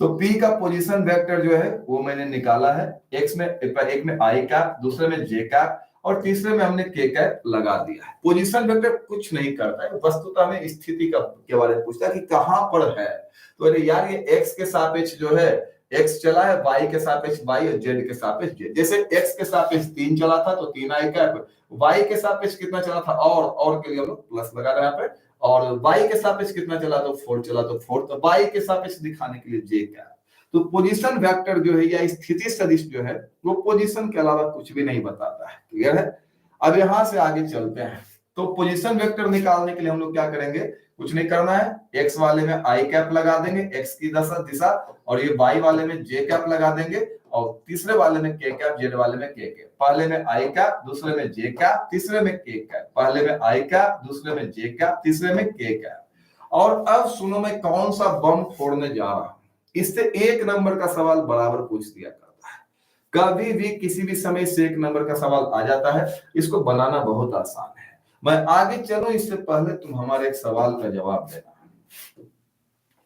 तो P का पोजीशन वेक्टर जो है वो मैंने निकाला है। एक में i कैप, दूसरे में j कैप और तीसरे में हमने k कैप लगा दिया है। पोजीशन वेक्टर कुछ नहीं करता है, वस्तुतः में स्थिति के बारे में पूछता है कि कहां पर है। तो अरे यार, ये x के सापेक्ष जो है x चला है, y के सापेक्ष y और z के सापेक्ष z। जैसे x के सापेक्ष 3 चला था तो 3 i कैप, y के सापेक्ष कितना चला था? और के लिए हम लोग प्लस लगा रहे हैं यहाँ पे, और y के सापेक्ष कितना चला? तो 4 चला तो 4। तो y के सापेक्ष दिखाने के लिए j कैप। तो पोजीशन वेक्टर जो है या स्थिति सदिश जो है वो पोजीशन के अलावा कुछ भी नहीं बताता है। क्लियर है? अब यहां से आगे चलते हैं। तो पोजीशन वेक्टर निकालने के लिए हम लोग क्या करेंगे? कुछ नहीं करना है, x वाले में i कैप लगा देंगे, x की दिशा, और ये y वाले में j कैप लगा देंगे, और तीसरे वाले में k कैप, z वाले में k कैप। पहले में i कैप, दूसरे में j कैप, तीसरे में k कैप। पहले में i कैप, दूसरे में j कैप, तीसरे में k कैप। और अब सुनो, मैं कौन सा बम फोड़ने जा रहा हूं। इससे 1 नंबर का सवाल बराबर पूछ दिया करता है। कभी भी किसी भी समय से 1 नंबर का सवाल आ जाता है। इसको बनाना बहुत आसान है। मैं आगे चलूं इससे पहले तुम हमारे एक सवाल का जवाब देना।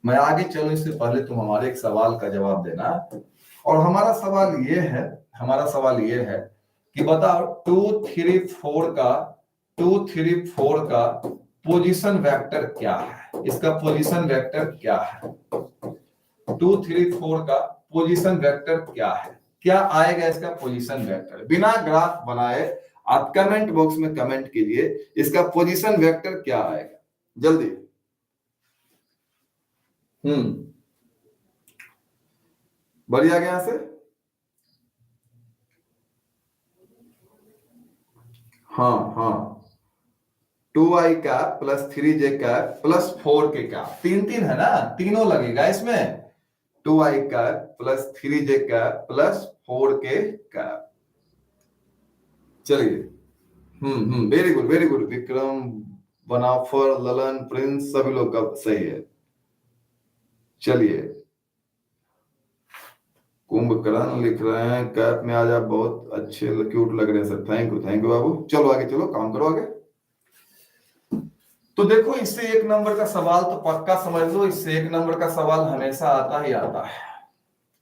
मैं आगे चलूं इससे पहले तुम हमारे एक सवाल का जवाब देना। और हमारा सवाल ये है कि बताओ 2 3 4 का पोजीशन वेक्टर क्या है? इसका पोजीशन वेक्टर क्या है? 2 3 4 का पोजीशन वेक्टर क्या है? क्या आएगा इसका पोजीशन वेक्टर? बिना ग्राफ बनाए आप कमेंट बॉक्स में कमेंट कीजिए, इसका पोजीशन वेक्टर क्या आएगा जल्दी। बढ़िया गया से। हाँ 2i cap plus 3j cap plus 4k cap, 3 है ना, तीनों लगेगा इसमें। 2i cap plus 3j cap plus 4k cap. चलिए, very good Vikram, Banafar, Lalan, Prince, सभी लोग का सही है। चलिए, कुंभकर्ण लिख रहे हैं, कैप में आज आप बहुत अच्छे क्यूट लग रहे हैं सर। थैंक यू बाबू। चलो आगे चलो, काम करो आगे। तो देखो, इससे एक नंबर का सवाल तो पक्का समझ लो, इससे एक नंबर का सवाल हमेशा आता ही आता है।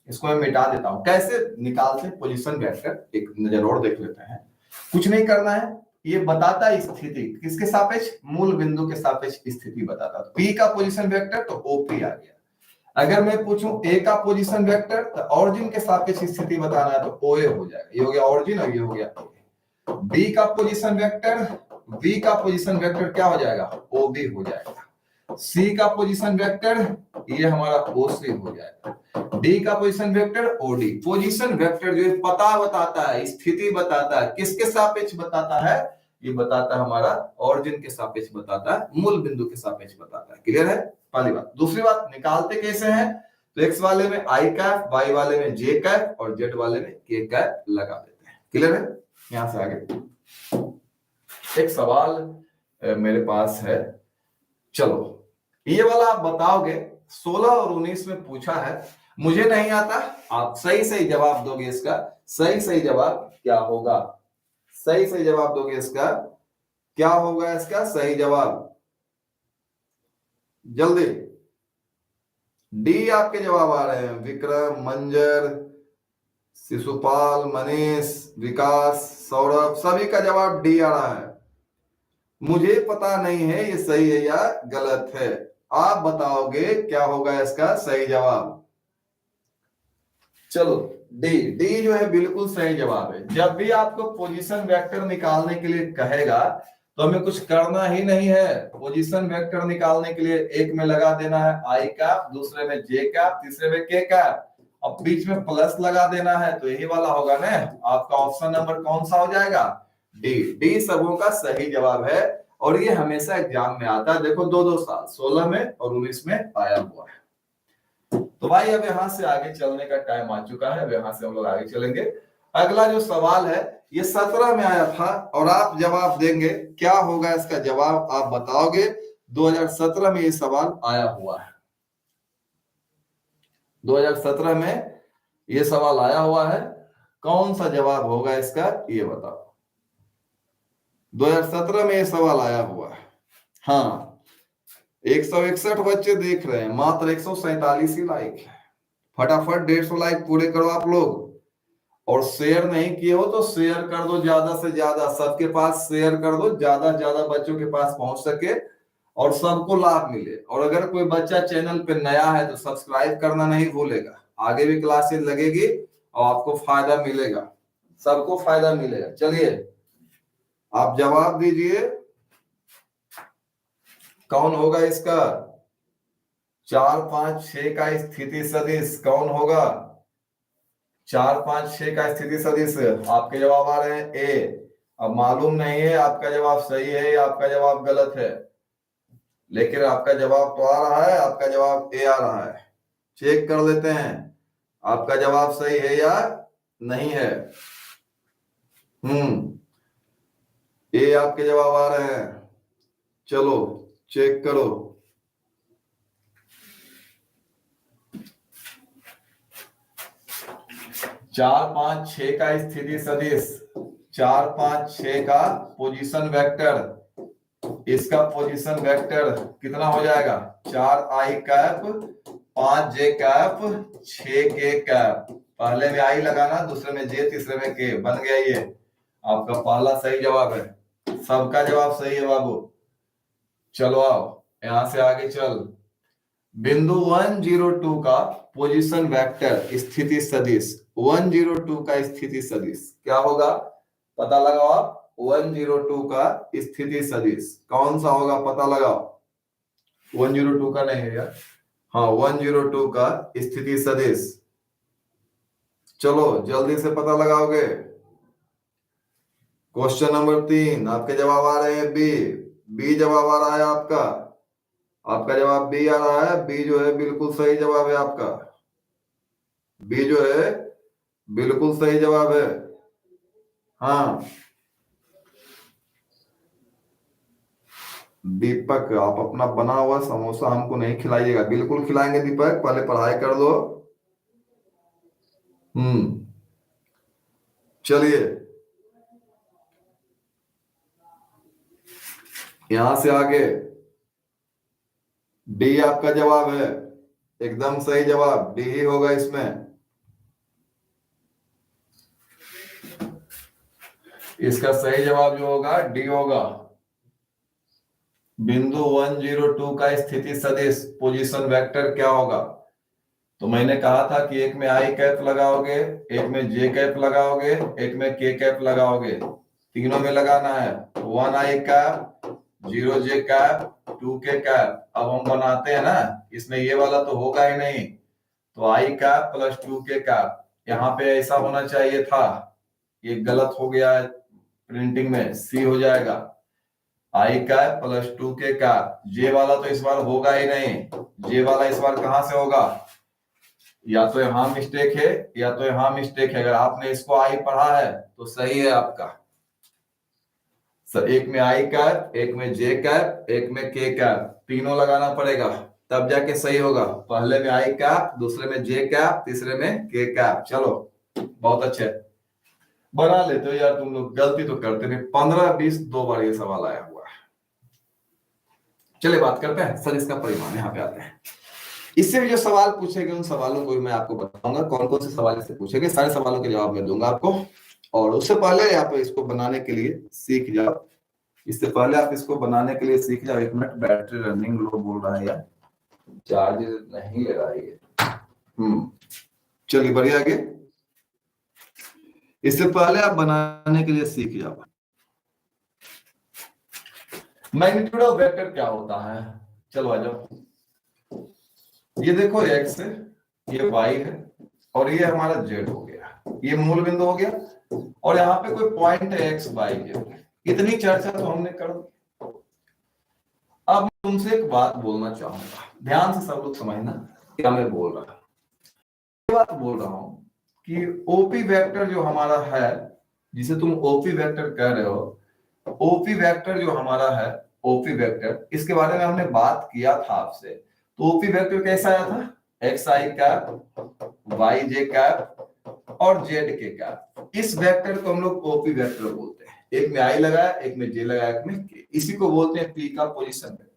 इसको मैं मिटा देता हूं। कैसे निकालते हैं पोजीशन वेक्टर, एक नजर और देख लेते हैं। कुछ नहीं करना है, ये बताता है स्थिति किसके सापेक्ष, मूल बिंदु के सापेक्ष स्थिति बताता है। पी का पोजीशन वेक्टर तो ओपी आ गया। अगर मैं पूछूं ए का पोजीशन वेक्टर तो ऑरिजिन के सापेक्ष स्थिति बताना है तो ओए हो जाएगा। ये हो गया ऑरिजिन और ये हो गया बी का पोजीशन वेक्टर, बी का पोजीशन वेक्टर क्या हो जाएगा, ओबी हो जाएगा। सी का पोजीशन वेक्टर ये हमारा ओसी हो जाएगा। डी का position vector OD. Position vector जो पता बताता है, स्थिति बताता है, किसके सापेक्ष बताता है, ये बताता है हमारा ऑरिजिन के सापेक्ष बताता है, मूल बिंदु के सापेक्ष बताता है। क्लियर है पहली बात। दूसरी बात, निकालते कैसे हैं, तो एक्स वाले में आई कैप, वाई वाले में जे कैप और जेड वाले में के कैप लगा देते हैं। क्लियर है। यहां से आगे एक सवाल मेरे पास है, चलो ये वाला आप बताओगे। 16 और 19 में पूछा है, मुझे नहीं आता, आप सही सही जवाब दोगे इसका। सही जवाब क्या होगा, सही जवाब दोगे इसका, क्या होगा इसका सही जवाब, जल्दी। डी आपके जवाब आ रहे हैं, विक्रम, मंजर, शिशुपाल, मनीष, विकास, सौरभ, सभी का जवाब डी आ रहा है। मुझे पता नहीं है ये सही है या गलत है, आप बताओगे क्या होगा इसका सही जवाब। चलो डी जो है बिल्कुल सही जवाब है। जब भी आपको पोजीशन वेक्टर निकालने के लिए कहेगा तो हमें कुछ करना ही नहीं है। पोजीशन वेक्टर निकालने के लिए एक में लगा देना है आई कैप, दूसरे में जे कैप, तीसरे में के कैप, अब बीच में प्लस लगा देना है, तो यही वाला होगा ना। आपका ऑप्शन नंबर कौन सा हो जाएगा, डी सबों का सही जवाब है। और ये हमेशा एग्जाम में आता है, देखो दो साल 16 में और 19 में आया हुआ है। तो भाई अब यहां से आगे चलने का टाइम आ चुका है, अब यहां से हम लोग आगे चलेंगे। अगला जो सवाल है ये 17 में आया था और आप जवाब देंगे, क्या होगा इसका जवाब आप बताओगे। 2017 में ये सवाल आया हुआ है, 2017 में ये सवाल आया हुआ है। कौन सा जवाब होगा इसका ये बताओ। 2017 में ये सवाल आया हुआ है। हाँ 161 बच्चे देख रहे हैं, मात्र 147 ही लाइक है। फटाफट 150 लाइक पूरे करो आप लोग, और शेयर नहीं किए हो तो शेयर कर दो ज्यादा से ज्यादा, सबके पास शेयर कर दो, ज्यादा से ज्यादा बच्चों के पास पहुंच सके और सबको लाभ मिले। और अगर कोई बच्चा चैनल पे नया है तो सब्सक्राइब करना नहीं भूलेगा, आगे भी क्लासेस लगेगी और आपको फायदा मिलेगा, सबको फायदा मिलेगा। चलिए आप जवाब दीजिए, कौन होगा इसका 4 5 6 का स्थिति सदिश, कौन होगा 4 5 6 का स्थिति सदिश। आपके जवाब आ रहे हैं ए। अब मालूम नहीं है आपका जवाब सही है या आपका जवाब गलत है, लेकिन आपका जवाब तो आ रहा है, आपका जवाब ए आ रहा है। चेक कर लेते हैं आपका जवाब सही है या नहीं है। ए आपके जवाब आ रहे हैं, चलो चेक करो। चार पांच छह का स्थिति सदिश, 4 5 6 का पोजीशन वेक्टर, इसका पोजीशन वेक्टर कितना हो जाएगा, 4 आई कैप, 5 जे कैप, 6 के कैप। पहले में आई लगाना, दूसरे में जे, तीसरे में के, बन गया ये आपका पहला सही जवाब है। सबका जवाब सही है बाबू। चलो आओ यहां से आगे चल। बिंदु 102 का पोजीशन वेक्टर स्थिति सदिश, 102 का स्थिति सदिश क्या होगा पता लगाओ आप। 102 का स्थिति सदिश कौन सा होगा पता लगाओ। 102 का नहीं है यार, हाँ 102 का स्थिति सदिश। चलो जल्दी से पता लगाओगे। क्वेश्चन नंबर 3 आपके जवाब आ रहे हैं बी जवाब आ रहा है आपका, आपका जवाब बी आ रहा है। बी जो है बिल्कुल सही जवाब है आपका, बी जो है बिल्कुल सही जवाब है। हाँ दीपक आप अपना बना हुआ समोसा हमको नहीं खिलाइएगा, बिल्कुल खिलाएंगे दीपक, पहले पढ़ाई कर लो। चलिए यहां से आगे डी आपका जवाब है, एकदम सही जवाब डी ही होगा इसमें। इसका सही जवाब जो होगा डी होगा। बिंदु 102 का स्थिति सदिश पोजीशन वेक्टर क्या होगा? तो मैंने कहा था कि एक में आई कैप लगाओगे, एक में जे कैप लगाओगे, एक में के कैप लगाओगे, तीनों में लगाना है। 1 आई कैप, 0 जे कैप, 2 के कैप। अब हम बनाते हैं ना, इसमें ये वाला तो होगा ही नहीं, तो आई कैप प्लस 2 के कैप, यहाँ पे ऐसा होना चाहिए था, ये गलत हो गया है प्रिंटिंग में, सी हो जाएगा। आई कैप प्लस 2 के कैप, जे वाला तो इस बार होगा ही नहीं, जे वाला इस बार कहां से होगा? या तो यहां मिस्टेक है या तो यहां मिस्टेक है। अगर आपने इसको आई पढ़ा है तो सही है आपका। एक में आई कैप, एक में जे कैप, एक में के कैप, तीनों लगाना पड़ेगा तब जाके सही होगा। पहले में आई कैप, दूसरे में जे कैप, तीसरे में के कैप। चलो बहुत अच्छे बना लेते हो यार तुम लोग, गलती तो करते नहीं। 15-20 दो बार ये सवाल आया हुआ है। चलिए बात करते हैं सर इसका परिमाण, यहाँ पे आते हैं। इससे भी जो सवाल पूछे गए उन सवालों को भी मैं आपको बताऊंगा, कौन कौन से सवाल इससे पूछे गए, सारे सवालों के जवाब मैं दूंगा आपको। और उससे पहले आप इसको बनाने के लिए सीख जाओ, इससे पहले आप इसको बनाने के लिए सीख जाओ। 1 मिनट, बैटरी रनिंग लो बोल रहा है यार, चार्ज नहीं ले रहा है ये। चलिए बढ़िया आगे। इससे पहले आप बनाने के लिए सीख जाओ। मैग्नीट्यूड ऑफ वेक्टर क्या होता है? चलो आ जाओ। ये देखो x है, ये y है, और ये हमारा z हो गया, ये मूल बिंदु हो गया, और यहाँ पे कोई पॉइंट है x y z। इतनी चर्चा तो हमने कर दी। अब मैं तुमसे एक बात बोलना चाहूंगा, ध्यान से सब लोग समझना क्या मैं बोल रहा हूं। बात बोल रहा हूं कि ओपी वेक्टर जो हमारा है, जिसे तुम ओपी वेक्टर कह रहे हो, ओपी वेक्टर जो हमारा है, ओपी वेक्टर, इसके बारे में हमने बात किया था आपसे। तो ओपी वेक्टर कैसा आया था? X I cap, Y J cap और जेड के कैप। इस वेक्टर को हम लोग ओपी वेक्टर बोलते हैं। एक में आई लगाया, एक में जे लगाया, एक में के, इसी को बोलते हैं पी का पोजीशन वेक्टर।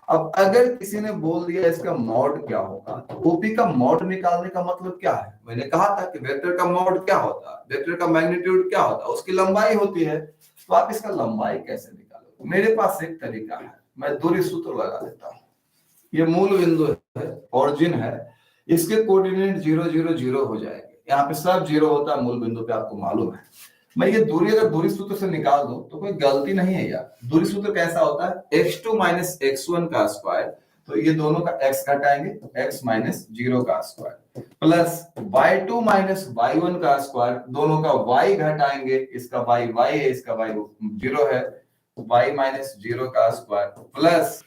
अब अगर किसी ने बोल दिया इसका मॉड क्या होगा, तो ओपी का मॉड निकालने का मतलब क्या है? मैंने कहा था कि वेक्टर का मॉड क्या होता है, वेक्टर का मैग्नीट्यूड क्या होता है, उसकी लंबाई होती है। तो आप इसका लंबाई कैसे निकालोगे? मेरे पास एक तरीका है, मैं दूरी सूत्र लगा देता हूं। ये मूल बिंदु है, ऑरिजिन है, इसके कोऑर्डिनेट 0 0 0 हो जाएंगे। यहाँ पे सब 0 होता है मूल बिंदु पे, आपको मालूम है। मैं ये दूरी अगर दूरी सूत्र से निकाल दूं तो कोई गलती नहीं है यार। दूरी सूत्र कैसा होता है? x2 माइनस x1 का स्क्वायर, तो ये दोनों का x घटाएंगे, x माइनस 0 का square, plus y2 minus y1 का स्क्वायर, दोनों का y घटाएंगे, इसका y y है, इसका y 0 है, y माइनस 0 का स्क्वायर, प्लस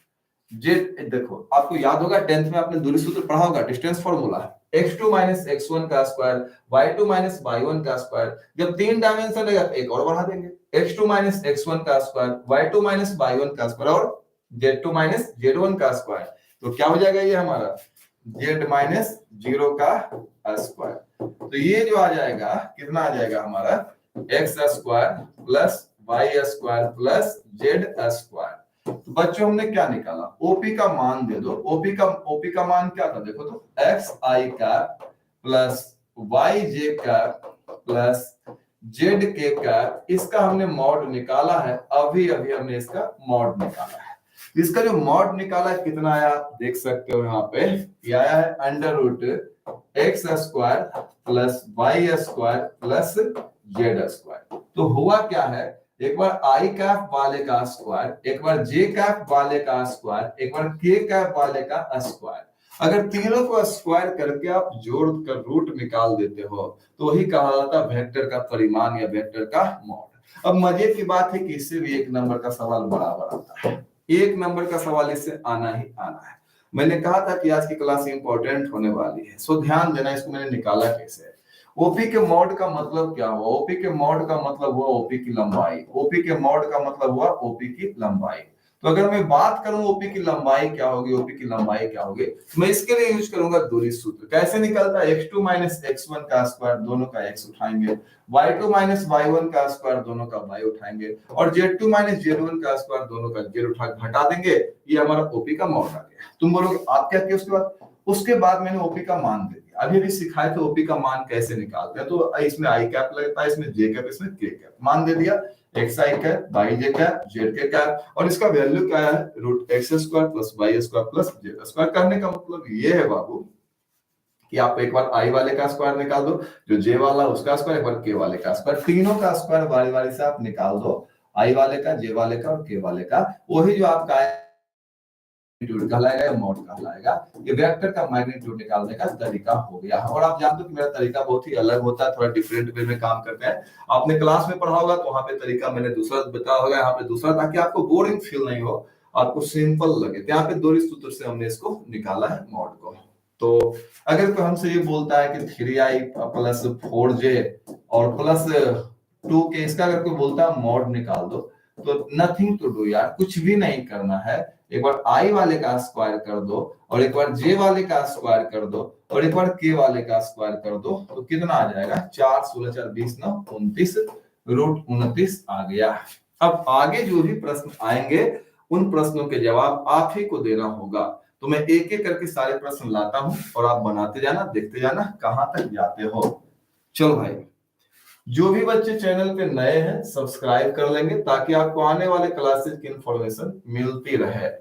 जेड। देखो आपको याद होगा 10th में आपने दूरी सूत्र पढ़ा होगा, distance formula, x2 minus x1 का स्क्वायर, y2 माइनस y1 का स्क्वायर। जब 3 डायमेंशन रहेगा एक और बढ़ा देंगे, x2 माइनस x1 का स्क्वायर, y2 माइनस y1 का स्क्वायर और z2 माइनस z1 का स्क्वायर। तो क्या हो जाएगा ये हमारा z माइनस 0 का स्क्वायर। तो ये जो आ जाएगा, कितना आ जाएगा हमारा? x square plus y square plus z square. तो बच्चों हमने क्या निकाला? ओपी का मान दे दो। ओपी का मान क्या था? देखो तो x I cap plus Y J cap plus Z K cap, इसका हमने मॉड निकाला है। अभी हमने इसका मॉड निकाला है। इसका जो मॉड निकाला है कितना आया देख सकते हो यहाँ पे, ये आया है under root X square plus Y square plus Z square. तो हुआ क्या है, एक बार आई कैप वाले का स्क्वायर, एक बार जे कैप वाले का स्क्वायर, एक बार के कैप वाले का स्क्वायर। अगर तीनों को स्क्वायर करके आप जोड़ कर रूट निकाल देते हो तो वही कहा जाता है वेक्टर का परिमाण या वेक्टर का मॉड। अब मजे की बात है कि इससे भी 1 नंबर का सवाल बराबर आता है। 1 नंबर का सवाल इससे आना ही आना है। मैंने कहा था कि आज की क्लास इंपॉर्टेंट होने वाली है, सो ध्यान देना। इसको मैंने निकाला कैसे? ओपी के मॉड का मतलब क्या हुआ? ओपी के मॉड का मतलब हुआ ओपी की लंबाई। ओपी के मॉड का मतलब हुआ ओपी की लंबाई। तो अगर मैं बात करूं ओपी की लंबाई क्या होगी, ओपी की लंबाई क्या होगी, तो मैं इसके लिए यूज करूंगा दूरी सूत्र। कैसे निकलता है, x2 माइनस x1 का स्क्वायर, दोनों का x उठाएंगे, y2 माइनस y1 का स्क्वायर, दोनों का y उठाएंगे, और z2 माइनस z1 का स्क्वायर, दोनों का z उठा घटा देंगे। ये हमारा ओपी का मॉड आ गया। तुम बोलोगे आप क्या किया उसके बाद मैंने ओपी का मान दे दिया। अभी भी सिखाए थे ओपी का मान कैसे निकालते हैं, तो इसमें आई कैप लगता है, इसमें जे कैप, इसमें के कैप, मान दे दिया, X I cap, Y J cap, Z K cap, और इसका वैल्यू क्या है, root X square plus Y square plus Z square. करने का मतलब ये है बाबू कि आप एक बार आई वाले का स्क्वायर निकाल दो, जो जे वाला उसका स्क्वायर, एक बार के वाले का स्क्वायर, तीनों का स्क्वायर बारी बारी से आप निकाल दो, आई वाले का, जे वाले का और के वाले का। वही जो आपका मैग्नीट्यूड कहलाएगा या मॉड कहलाएगा। ये वेक्टर का मैग्नीट्यूड निकालने का तरीका हो गया। और आप जानते हो कि मेरा तरीका बहुत ही अलग होता है, थोड़ा डिफरेंट वे में काम करते हैं। आपने क्लास में पढ़ा होगा तो वहां पे तरीका मैंने दूसरा बताया होगा, यहाँ पे दूसरा, ताकि आपको बोरिंग फील नहीं हो, आपको सिंपल लगे। यहाँ पे दूरी सूत्र से हमने इसको निकाला है मॉड को। तो अगर कोई हमसे ये बोलता है कि 3i प्लस 4j और प्लस 2k, इसका अगर कोई बोलता है मॉड निकाल दो, तो नथिंग टू डू यार, कुछ भी नहीं करना है। एक बार आई वाले का स्क्वायर कर दो, और एक बार जे वाले का स्क्वायर कर दो, और एक बार के वाले का स्क्वायर कर दो, तो कितना आ जाएगा, 4 16 4 20 9 29, रूट 29 आ गया। अब आगे जो भी प्रश्न आएंगे उन प्रश्नों के जवाब आप ही को देना होगा। तो मैं एक एक करके सारे प्रश्न लाता हूं और आप बनाते जाना, देखते जाना कहां तक जाते हो। चलो भाई, जो भी बच्चे चैनल पे नए हैं सब्सक्राइब कर लेंगे, ताकि आपको आने वाले क्लासेस की इंफॉर्मेशन मिलती रहे।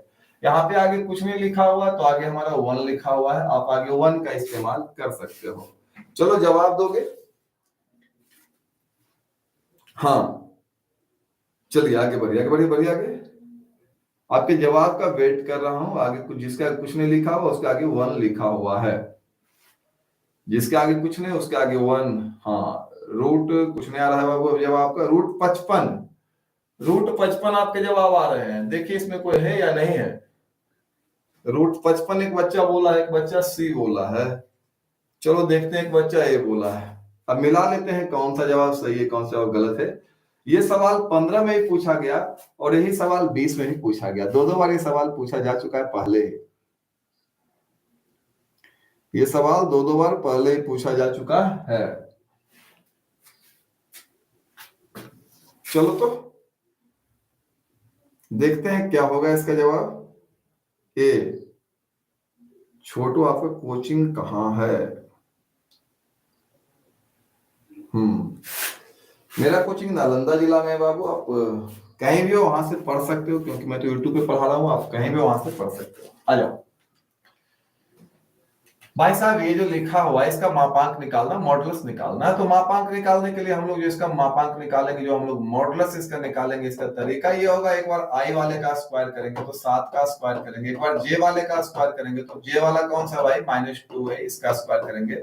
यहाँ पे आगे कुछ नहीं लिखा हुआ, तो आगे हमारा 1 लिखा हुआ है, आप आगे 1 का इस्तेमाल कर सकते हो। चलो जवाब दोगे? हाँ चलिए आगे बढ़िए, आगे बढ़िए, बढ़िए आगे। आपके जवाब का वेट कर रहा हूं। आगे कुछ, जिसका कुछ नहीं लिखा हुआ उसके आगे 1 लिखा हुआ है, जिसके आगे कुछ नहीं उसके आगे 1। हाँ, रूट कुछ नहीं आ रहा है बाबू जवाब का, रूट 55, रूट 55 आपके जवाब आ रहे हैं। देखिए इसमें कोई है या नहीं है, रूट 55 एक बच्चा बोला है, एक बच्चा सी बोला है। चलो देखते हैं, एक बच्चा ए बोला है। अब मिला लेते हैं कौन सा जवाब सही है, कौन सा जवाब गलत है। ये सवाल 15 में ही पूछा गया, और यही सवाल 20 में ही पूछा गया। दो बार ये सवाल पूछा जा चुका है पहले ही। ये सवाल दो बार पहले ही पूछा जा चुका है। चलो तो देखते हैं क्या होगा इसका जवाब। ए, छोटू आपका कोचिंग कहाँ है? मेरा कोचिंग नालंदा जिला में है बाबू। आप कहीं भी हो वहां से पढ़ सकते हो, क्योंकि मैं तो यूट्यूब पे पढ़ा रहा हूँ, आप कहीं भी वहां से पढ़ सकते हो। आ जाओ भाई साहब, ये जो लिखा हुआ है इसका मापांक निकालना, मॉडुलस निकालना है। तो मापांक निकालने के लिए हम लोग जो इसका मापांक निकालेंगे, जो हम लोग मॉडुलस इसका निकालेंगे, इसका तरीका ये होगा, एक बार आई वाले का स्क्वायर करेंगे तो 7 का स्क्वायर करेंगे, एक बार जे वाले का स्क्वायर करेंगे तो जे वाला कौन सा भाई, -2 है, इसका स्क्वायर करेंगे,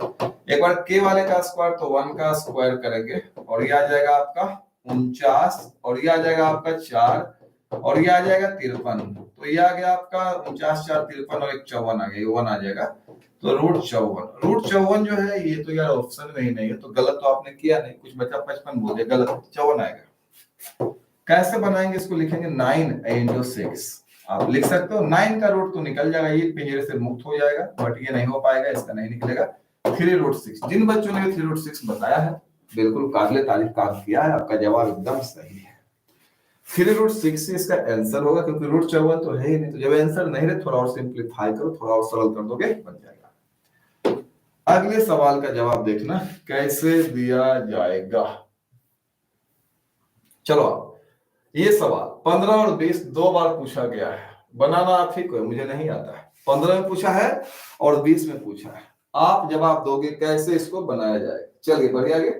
एक बार के वाले का स्क्वायर तो 1 का स्क्वायर करेंगे, और ये आ जाएगा आपका 49, और ये आ जाएगा आपका 4, और ये आ जाएगा 53। तो ये आ गया आपका 49 4 53 और एक 54 आ गया, 1 आ जाएगा। तो रूट 54 जो है ये तो यार ऑप्शन में ही नहीं है, तो गलत तो आपने किया नहीं, कुछ बचा 55 बोल दिया, गलत, 54 आएगा। कैसे बनाएंगे इसको, लिखेंगे 9 into 6। आप लिख सकते हो 9 का रूट तो निकल जाएगा, ये पिंजरे से मुक्त हो जाएगा, बट ये नहीं हो पाएगा, इसका नहीं निकलेगा। 3√6, जिन बच्चों ने 3√6 बताया है बिल्कुल काबिले तारीफ काम किया है, आपका जवाब एकदम सही है। 3√6 इसका आंसर होगा, क्योंकि रूट 54 तो है ही नहीं। तो जब आंसर नहीं रहे, थोड़ा और सिंप्लीफाई करो, थोड़ा और सरल कर दोगे, बन जाएगा। अगले सवाल का जवाब देखना कैसे दिया जाएगा। चलो ये सवाल 15 और 20 दो बार पूछा गया है, बनाना आप ही को है, मुझे नहीं आता है। 15 में पूछा है और 20 में पूछा है, आप जवाब दोगे कैसे इसको बनाया जाए। चलिए बढ़िया आगे।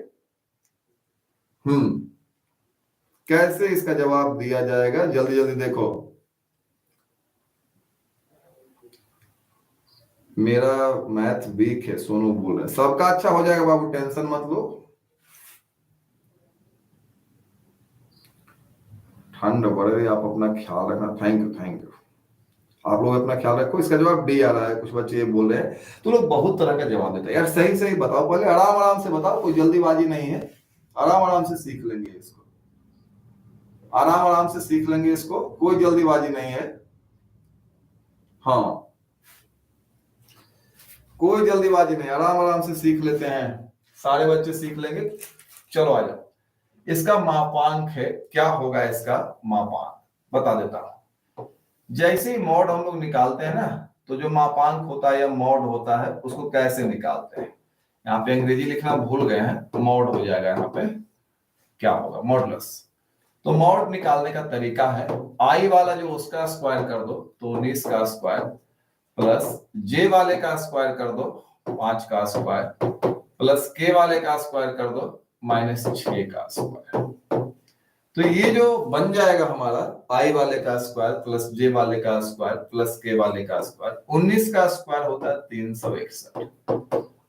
कैसे इसका जवाब दिया जाएगा, जल्दी जल्दी देखो। मेरा मैथ वीक है, सोनू बोल रहे हैं। सबका अच्छा हो जाएगा बाबू, टेंशन मत लो। ठंड बढ़ रही, आप अपना ख्याल रखना। Thank you, thank you. आप लोग अपना ख्याल रखो। इसका जवाब डी आ रहा है, कुछ बच्चे ये बोल रहे हैं। तो लोग बहुत तरह का जवाब देते हैं यार, सही सही बताओ, पहले आराम आराम से बताओ, कोई जल्दीबाजी नहीं है, आराम आराम से सीख लेंगे इसको। आराम आराम से सीख लेंगे इसको, कोई जल्दीबाजी नहीं है। हाँ, कोई जल्दीबाजी नहीं, आराम आराम से सीख लेते हैं, सारे बच्चे सीख लेंगे। चलो आ जाओ। इसका मापांक है, क्या होगा इसका मापांक, बता देता हूं। जैसे ही मॉड हम लोग निकालते हैं ना, तो जो मापांक होता है या मॉड होता है उसको कैसे निकालते हैं, यहाँ पे अंग्रेजी लिखना भूल गए हैं, तो मॉड हो जाएगा यहाँ पे, क्या होगा मॉडुलस। तो मॉड निकालने का तरीका है, आई वाला जो उसका स्क्वायर कर दो तो 19 का स्क्वायर, प्लस जे वाले का स्क्वायर कर दो 5 का स्क्वायर, प्लस के वाले का स्क्वायर कर दो -6 का स्क्वायर। तो ये जो बन जाएगा हमारा आई वाले का स्क्वायर प्लस जे वाले का स्क्वायर प्लस के वाले का स्क्वायर, 19 का स्क्वायर होता है 361,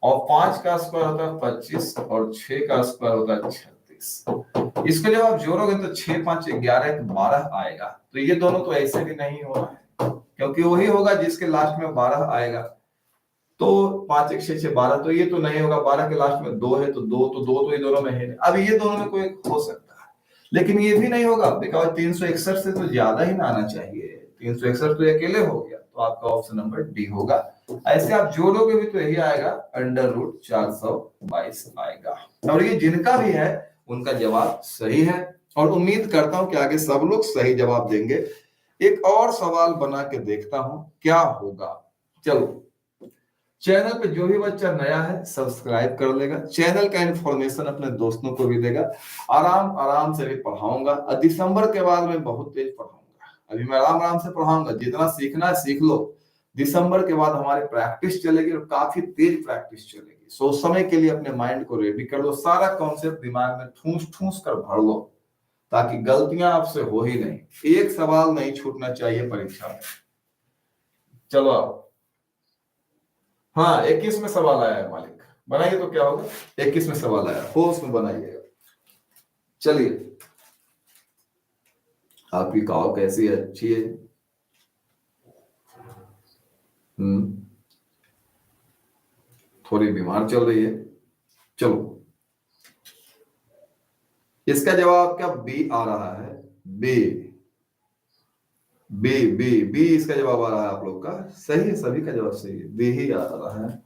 और 5 का स्क्वायर होता है 25, और 6 का स्क्वायर होता है 36। इसको जब आप जोड़ोगे तो 6 5 11 12 आएगा। तो ये दोनों तो ऐसे भी नहीं हो रहा है, क्योंकि वही होगा जिसके लास्ट में 12 आएगा। तो 5 1 6 6 12, तो ये तो नहीं होगा, 12 के लास्ट में 2 है तो 2 तो ये दोनों में है। अब ये दोनों में कोई हो सकता है, लेकिन ये भी नहीं होगा, बिकॉज 361 से तो ज्यादा ही ना आना चाहिए, 361 तो अकेले हो गया, तो आपका ऑप्शन नंबर डी होगा। ऐसे आप जोड़ोगे भी तो यही आएगा, √422 आएगा। और ये जिनका भी है उनका जवाब सही है, और उम्मीद करता हूं कि आगे सब लोग सही जवाब देंगे। एक और सवाल बना के देखता हूं क्या होगा। चलो, चैनल पे जो भी बच्चा नया है सब्सक्राइब कर लेगा, चैनल का इंफॉर्मेशन अपने दोस्तों को भी देगा। आराम आराम से भी पढ़ाऊंगा, और दिसंबर के बाद मैं बहुत तेज पढ़ाऊंगा। अभी मैं आराम आराम से पढ़ाऊंगा, जितना सीखना है सीख लो। दिसंबर के बाद हमारी प्रैक्टिस चलेगी, और काफी तेज प्रैक्टिस चलेगी। सो उस समय के लिए अपने माइंड को रेडी कर लो, सारा कॉन्सेप्ट दिमाग में ठूस ठूस कर भर लो, ताकि गलतियां आपसे हो ही नहीं। एक सवाल नहीं छूटना चाहिए परीक्षा में। चलो आओ। हाँ, 21 में सवाल आया है मालिक, बनाइए तो क्या होगा, 21 में सवाल आया हो उसमें बनाइएगा। चलिए, आपकी कॉल कैसी है, अच्छी है? थोड़ी बीमार चल रही है। चलो, इसका जवाब क्या बी आ रहा है, बी बी बी बी इसका जवाब आ रहा है आप लोग का, सही है, सभी का जवाब सही है, बी ही आ रहा है।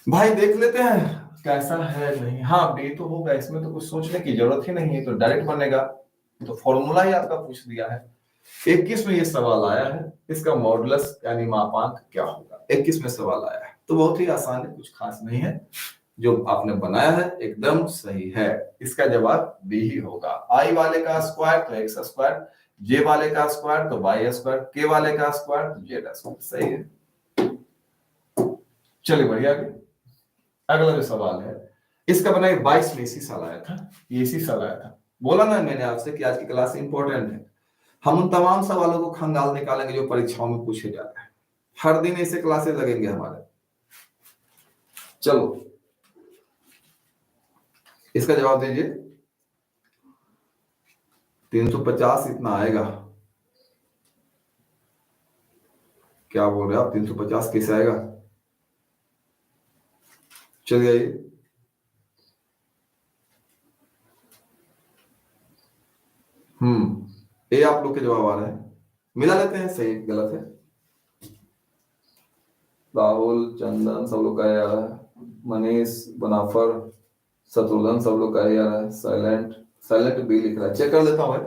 भाई देख लेते हैं कैसा है नहीं। हाँ, बी तो होगा, इसमें तो कुछ सोचने की जरूरत ही नहीं है, तो डायरेक्ट बनेगा, तो फॉर्मूला ही आपका पूछ दिया है। 21 में ये सवाल आया है, इसका मॉडुलस यानी मापांक क्या होगा, 21 में सवाल आया है। तो बहुत ही आसान है, कुछ खास नहीं है, जो आपने बनाया है एकदम सही है। इसका जवाब बी ही होगा। आई वाले का स्क्वायर तो एक्स स्क्वायर, जे वाले का स्क्वायर तो वाई स्क्वायर, के वाले का स्क्वायर तो जेड स्क्वायर, सही है। चलिए बढ़िया। अगला जो सवाल है, इसका बनाए 22 में इसी साल आया था, ये इसी साल आया था। बोला ना मैंने आपसे कि आज की क्लास इंपॉर्टेंट है। हम उन तमाम सवालों को खंगाल निकालेंगे जो परीक्षाओं में पूछे जा रहे हैं। हर दिन ऐसे क्लासेस लगेंगे हमारे। चलो, इसका जवाब दीजिए। 350 इतना आएगा, क्या बोल रहे हैं आप, 350 कैसे आएगा? चलिए आइए, ये आप लोग के जवाब आ रहे हैं, मिला लेते हैं, सही गलत है। राहुल, चंदन सब लोग का आ रहा है, मनीष, बनाफर, शत्रुघ्न सब लोग का आ रहा है, साइलेंट बी लिख रहा है। चेक कर लेता हूं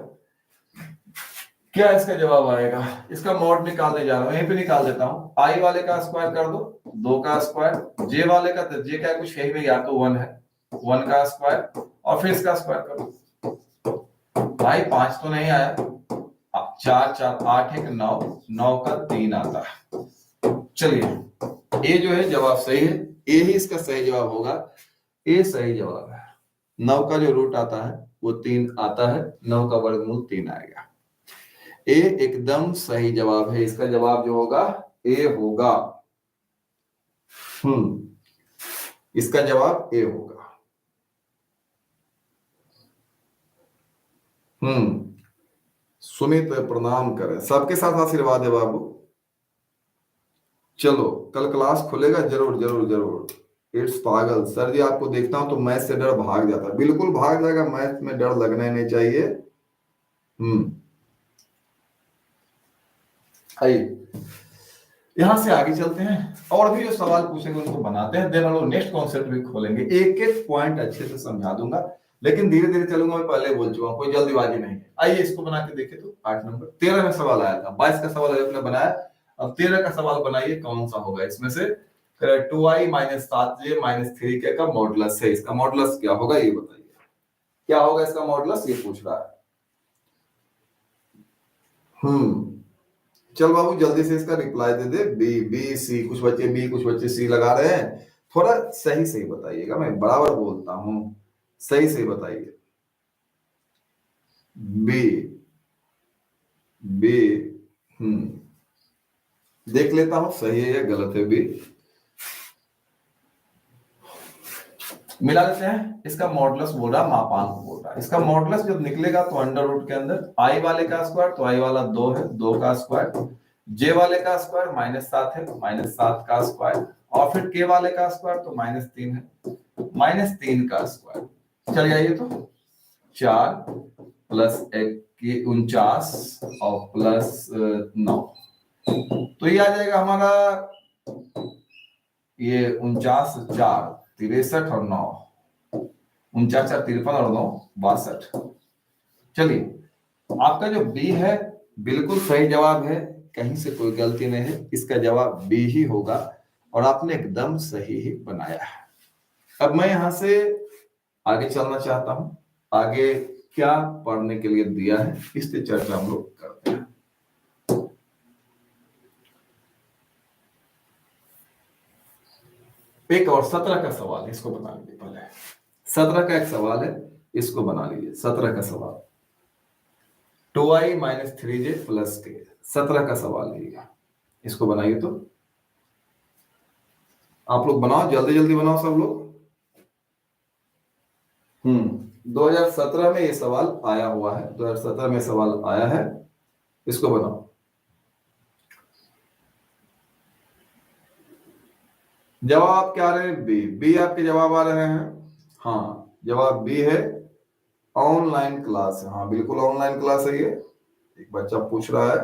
क्या इसका जवाब आएगा। इसका मॉड निकालने जा रहा हूं, यहीं पे निकाल देता हूं। आई वाले का स्क्वायर कर दो, 2 का स्क्वायर, जे वाले का, तो जे क्या कुछ यही में, या तो 1 है, 1 का स्क्वायर, और फिर इसका स्क्वायर कर दो। भाई 5 तो नहीं आया, 4 4 8 1 9, 9 का 3 आता है। चलिए, ए जो है जवाब सही है, ए ही इसका सही जवाब होगा, ए सही जवाब है। 9 का जो रूट आता है वो 3 आता है, 9 का वर्गमूल 3 आएगा। ए एकदम सही जवाब है, इसका जवाब जो होगा ए होगा। इसका जवाब ए होगा। सुमित प्रणाम करें, सबके साथ आशीर्वाद है बाबू। चलो, कल क्लास खुलेगा, जरूर जरूर जरूर। इट्स पागल सर जी, आपको देखता हूं तो मैथ से डर भाग जाता है, बिल्कुल भाग जाएगा, मैथ में डर लगना ही नहीं चाहिए। आइए यहां से आगे चलते हैं और भी जो सवाल पूछेंगे उनको बनाते हैं, देन हम लोग नेक्स्ट कॉन्सेप्ट भी खोलेंगे। एक एक पॉइंट अच्छे से समझा दूंगा, लेकिन धीरे धीरे चलूंगा। मैं पहले बोल चुका हूं, कोई जल्दीबाजी नहीं है। आइए इसको बना के देखें तो 8 नंबर 13 में सवाल आया था, 22 का सवाल आपने बनाया, अब 13 का सवाल बनाइए कौन सा होगा इसमें से। 2i minus 7j minus 3k का मॉडुलस है, इसका मॉडुलस क्या होगा ये बताइए, क्या होगा इसका मॉडुलस, ये पूछ रहा है। चल बाबू जल्दी से इसका रिप्लाई दे दे। बी बी सी, कुछ बच्चे बी कुछ बच्चे सी लगा रहे हैं, थोड़ा सही सही बताइएगा, मैं बराबर बोलता हूं, सही सही बताइए। बी बी देख लेता हूं सही है या गलत है। बी मिला लेते हैं। इसका मॉडुलस बोल रहा, मापांक बोल रहा है। इसका मॉडुलस जब निकलेगा तो अंडर रूट के अंदर आई वाले का स्क्वायर, तो आई वाला 2 है, 2 का स्क्वायर, जे वाले का स्क्वायर -7 है, -7 का स्क्वायर, और फिर के वाले का स्क्वायर तो -3 है, -3 का स्क्वायर। चल जाइए तो 4 प्लस 1 की 49 और प्लस 9, तो ये आ जाएगा हमारा ये 49 4 63 और 9, 49 4 53 और 9 62। चलिए आपका जो बी है बिल्कुल सही जवाब है, कहीं से कोई गलती नहीं है, इसका जवाब बी ही होगा और आपने एकदम सही ही बनाया है। अब मैं यहां से आगे चलना चाहता हूं, आगे क्या पढ़ने के लिए दिया है इस पे चर्चा हम लोग करते हैं। एक और 17 का सवाल है, इसको बता लीजिए पहले। 17 का एक सवाल है, इसको बना लीजिए। 17 का सवाल 2i माइनस 3j प्लस के, 17 का सवाल है, इसको बनाइए। तो आप लोग बनाओ, जल्दी जल्दी बनाओ सब लोग। 2017 में ये सवाल आया हुआ है, 2017 में सवाल आया है, इसको बनाओ। जवाब क्या आ रहे हैं? बी। बी आपके जवाब आ रहे हैं। हाँ जवाब बी है, ऑनलाइन क्लास है। हाँ बिल्कुल ऑनलाइन क्लास है ये, एक बच्चा पूछ रहा है।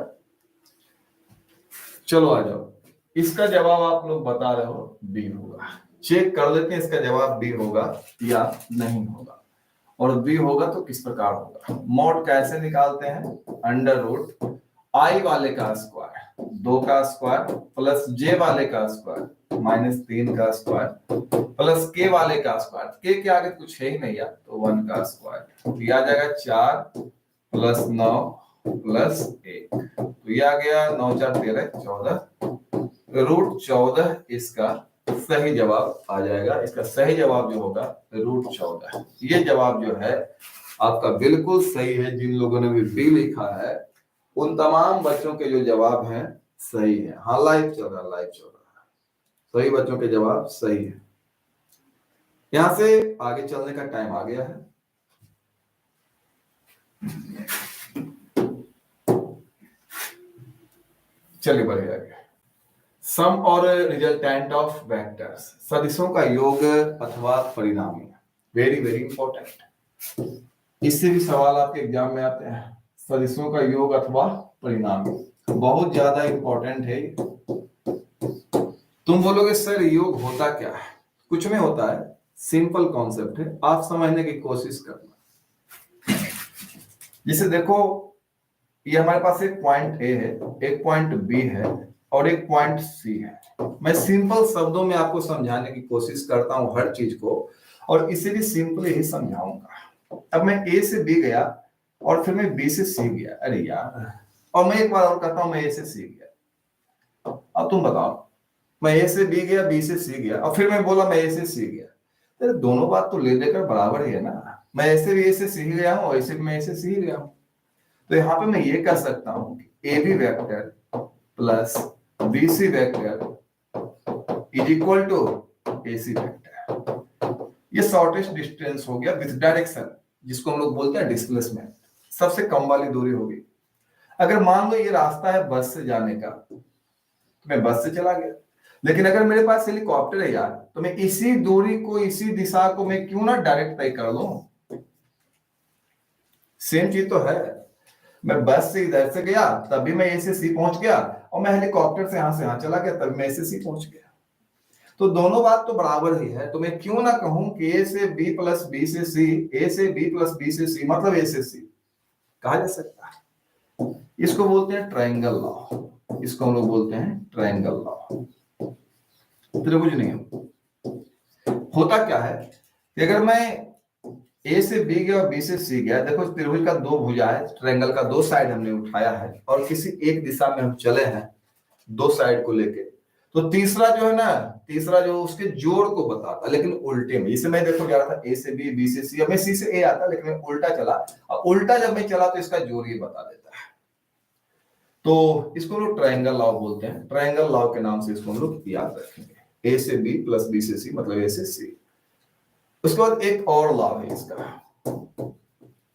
चलो आ जाओ, इसका जवाब आप लोग बता रहे हो बी होगा। चेक कर लेते हैं इसका जवाब बी होगा या नहीं होगा, और बी होगा तो किस प्रकार होगा। मॉड कैसे निकालते हैं? अंडर रूट आई वाले का स्क्वायर 2 का स्क्वायर प्लस जे वाले का स्क्वायर -3 का स्क्वायर प्लस के वाले का स्क्वायर, के के आगे कुछ है ही नहीं यार, तो 1 का स्क्वायर, ये आ जाएगा 4 प्लस 9 प्लस 1, तो ये आ गया 9 4 13 14, रूट 14 इसका सही जवाब आ जाएगा। इसका सही जवाब जो होगा रूट 14, ये जवाब जो है आपका बिल्कुल सही है। जिन लोगों ने भी बी लिखा है उन तमाम बच्चों के जो जवाब हैं सही है। हाँ लाइव चल रहा, लाइव चल रहा है, सही बच्चों के जवाब सही है। यहां से आगे चलने का टाइम आ गया है। चलिए बढ़िया आगे। सम और रिजल्टेंट ऑफ वेक्टर्स, सदिशों का योग अथवा परिणामी, वेरी वेरी इंपॉर्टेंट, इससे भी सवाल आपके एग्जाम में आते हैं। सदिशों का योग अथवा परिणामी बहुत ज्यादा इंपॉर्टेंट है। तुम बोलोगे सर योग होता क्या है? कुछ नहीं होता है, सिंपल कॉन्सेप्ट है, आप समझने की कोशिश करना। जैसे देखो ये हमारे पास एक पॉइंट ए है, एक पॉइंट बी है और एक पॉइंट सी है। मैं सिंपल शब्दों में आपको समझाने की कोशिश करता हूं हर चीज को, और इसे भी सिंपल ही समझाऊंगा। अब मैं ए से बी गया और फिर मैं बी से सी गया, अरे यार, और मैं एक बार और कहता हूं मैं ए से सी गया। अब तुम बताओ, मैं ए से बी गया, बी से सी गया, और फिर मैं बोला मैं ए से सी गया, तो दोनों बात तो ले देकर बराबर ही है ना। मैं ऐसे भी ए से सी गया हूं, ऐसे भी मैं ए से सी गया हूं, तो यहां पे मैं ये कह सकता हूं कि A B vector plus B C vector is equal to A C vector. ये शॉर्टेस्ट डिस्टेंस हो गया विद डायरेक्शन, जिसको हम लोग बोलते हैं डिस्प्लेसमेंट, सबसे कम वाली दूरी होगी। अगर मान लो ये रास्ता है बस से जाने का, तो मैं बस से चला गया, लेकिन अगर मेरे पास हेलीकॉप्टर है यार, तो मैं इसी दूरी को, इसी दिशा को मैं क्यों ना डायरेक्ट तय कर लूं। सेम चीज तो है। मैं बस से इधर से गया तभी मैं ए से सी पहुंच गया, और मैं हेलीकॉप्टर से यहां चला गया तभी मैं ए से सी पहुंच गया। तो दोनों बात तो बराबर ही है, तो मैं क्यों ना कहूं कि ए से बी प्लस बी से सी, ए से बी प्लस बी से सी मतलब ए से सी कहा जा सकता है। इसको बोलते हैं ट्रायंगल लॉ, इसको हम लोग बोलते हैं ट्रायंगल लॉ, त्रिभुज नियम। होता क्या है कि अगर मैं ए से बी गया और बी से सी गया, देखो त्रिभुज का दो भुजा है, ट्रायंगल का दो साइड हमने उठाया है और किसी एक दिशा में हम चले हैं दो साइड को लेके, तो तीसरा जो है ना, तीसरा जो उसके जोड़ को बताता, लेकिन उल्टे में। इसे मैं देखो जा रहा था ए से बी, बी से सी, अब मैं सी से ए आता, लेकिन मैं उल्टा चला, और उल्टा जब मैं चला तो इसका जोड़ ये बता देता है। तो इसको लोग ट्रायंगल लॉ बोलते हैं, ट्रायंगल लॉ के नाम से इसको हम लोग याद रखेंगे, ए से बी प्लस बी से सी मतलब ए से सी। उसके बाद एक और लॉ है इसका,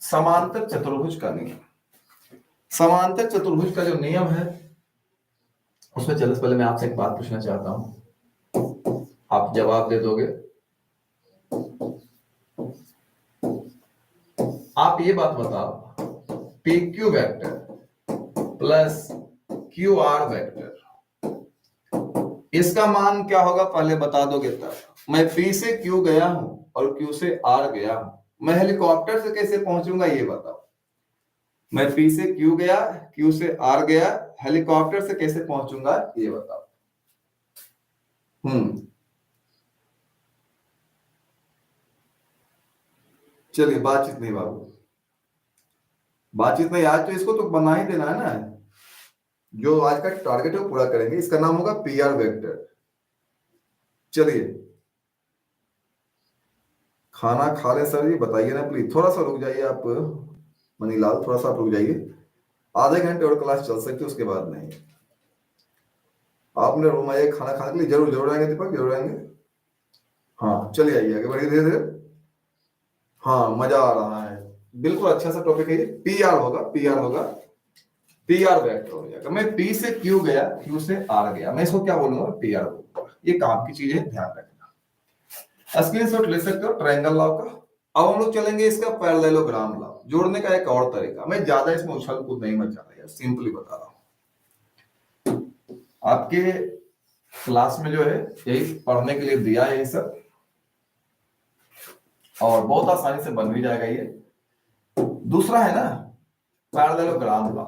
समांतर चतुर्भुज का नियम। समांतर चतुर्भुज का जो नियम है उसमें चलने से पहले मैं आपसे एक बात पूछना चाहता हूं, आप जवाब दे दोगे। आप ये बात बताओ, P Q vector plus Q R vector, इसका मान क्या होगा पहले बता दोगे तब। मैं पी से क्यू गया हूं और क्यू से आर गया हूं, मैं हेलीकॉप्टर से कैसे पहुंचूंगा ये बताओ। मैं पी से क्यू गया, क्यू से आर गया, हेलीकॉप्टर से कैसे पहुंचूंगा ये बताओ। चलिए बातचीत नहीं बाबू, बातचीत नहीं, आज तो इसको तो बना ही देना है ना, जो आज का टारगेट है वो पूरा करेंगे। इसका नाम होगा पी आर वेक्टर। चलिए खाना खा ले सर जी, बताइए ना प्लीज, थोड़ा सा रुक जाइए आप मनीलाल, थोड़ा सा रुक जाइए, आधे घंटे और क्लास चल सकती है, उसके बाद नहीं। आपने रूम आइए खाना खाने के लिए, जरूर जरूर आएंगे दीपक, जरूर आएंगे। हाँ चलिए आइए आगे बढ़िए धीरे धीरे। हाँ मजा आ रहा है, बिल्कुल अच्छा सा टॉपिक है ये। पी आर होगा, पी आर होगा, पी आर वेक्टर हो जाएगा। मैं पी से क्यू गया, क्यू से आर गया, मैं इसको क्या बोलूंगा, पी आर बोलूंगा। ये काम की चीज है, ध्यान रखना। स्क्रीनशॉट ले सकते हो ट्रायंगल लॉ का। अब हम लोग चलेंगे इसका पैरेललोग्राम लॉ, जोड़ने का एक और तरीका। मैं ज्यादा इसमें उछल कूद नहीं मचा रहा, सिंपली बता रहा हूं। आपके क्लास में जो है यही पढ़ने के लिए दिया है ये सब, और बहुत आसानी से बन भी जाएगा ये। दूसरा है ना पैरेललोग्राम लॉ।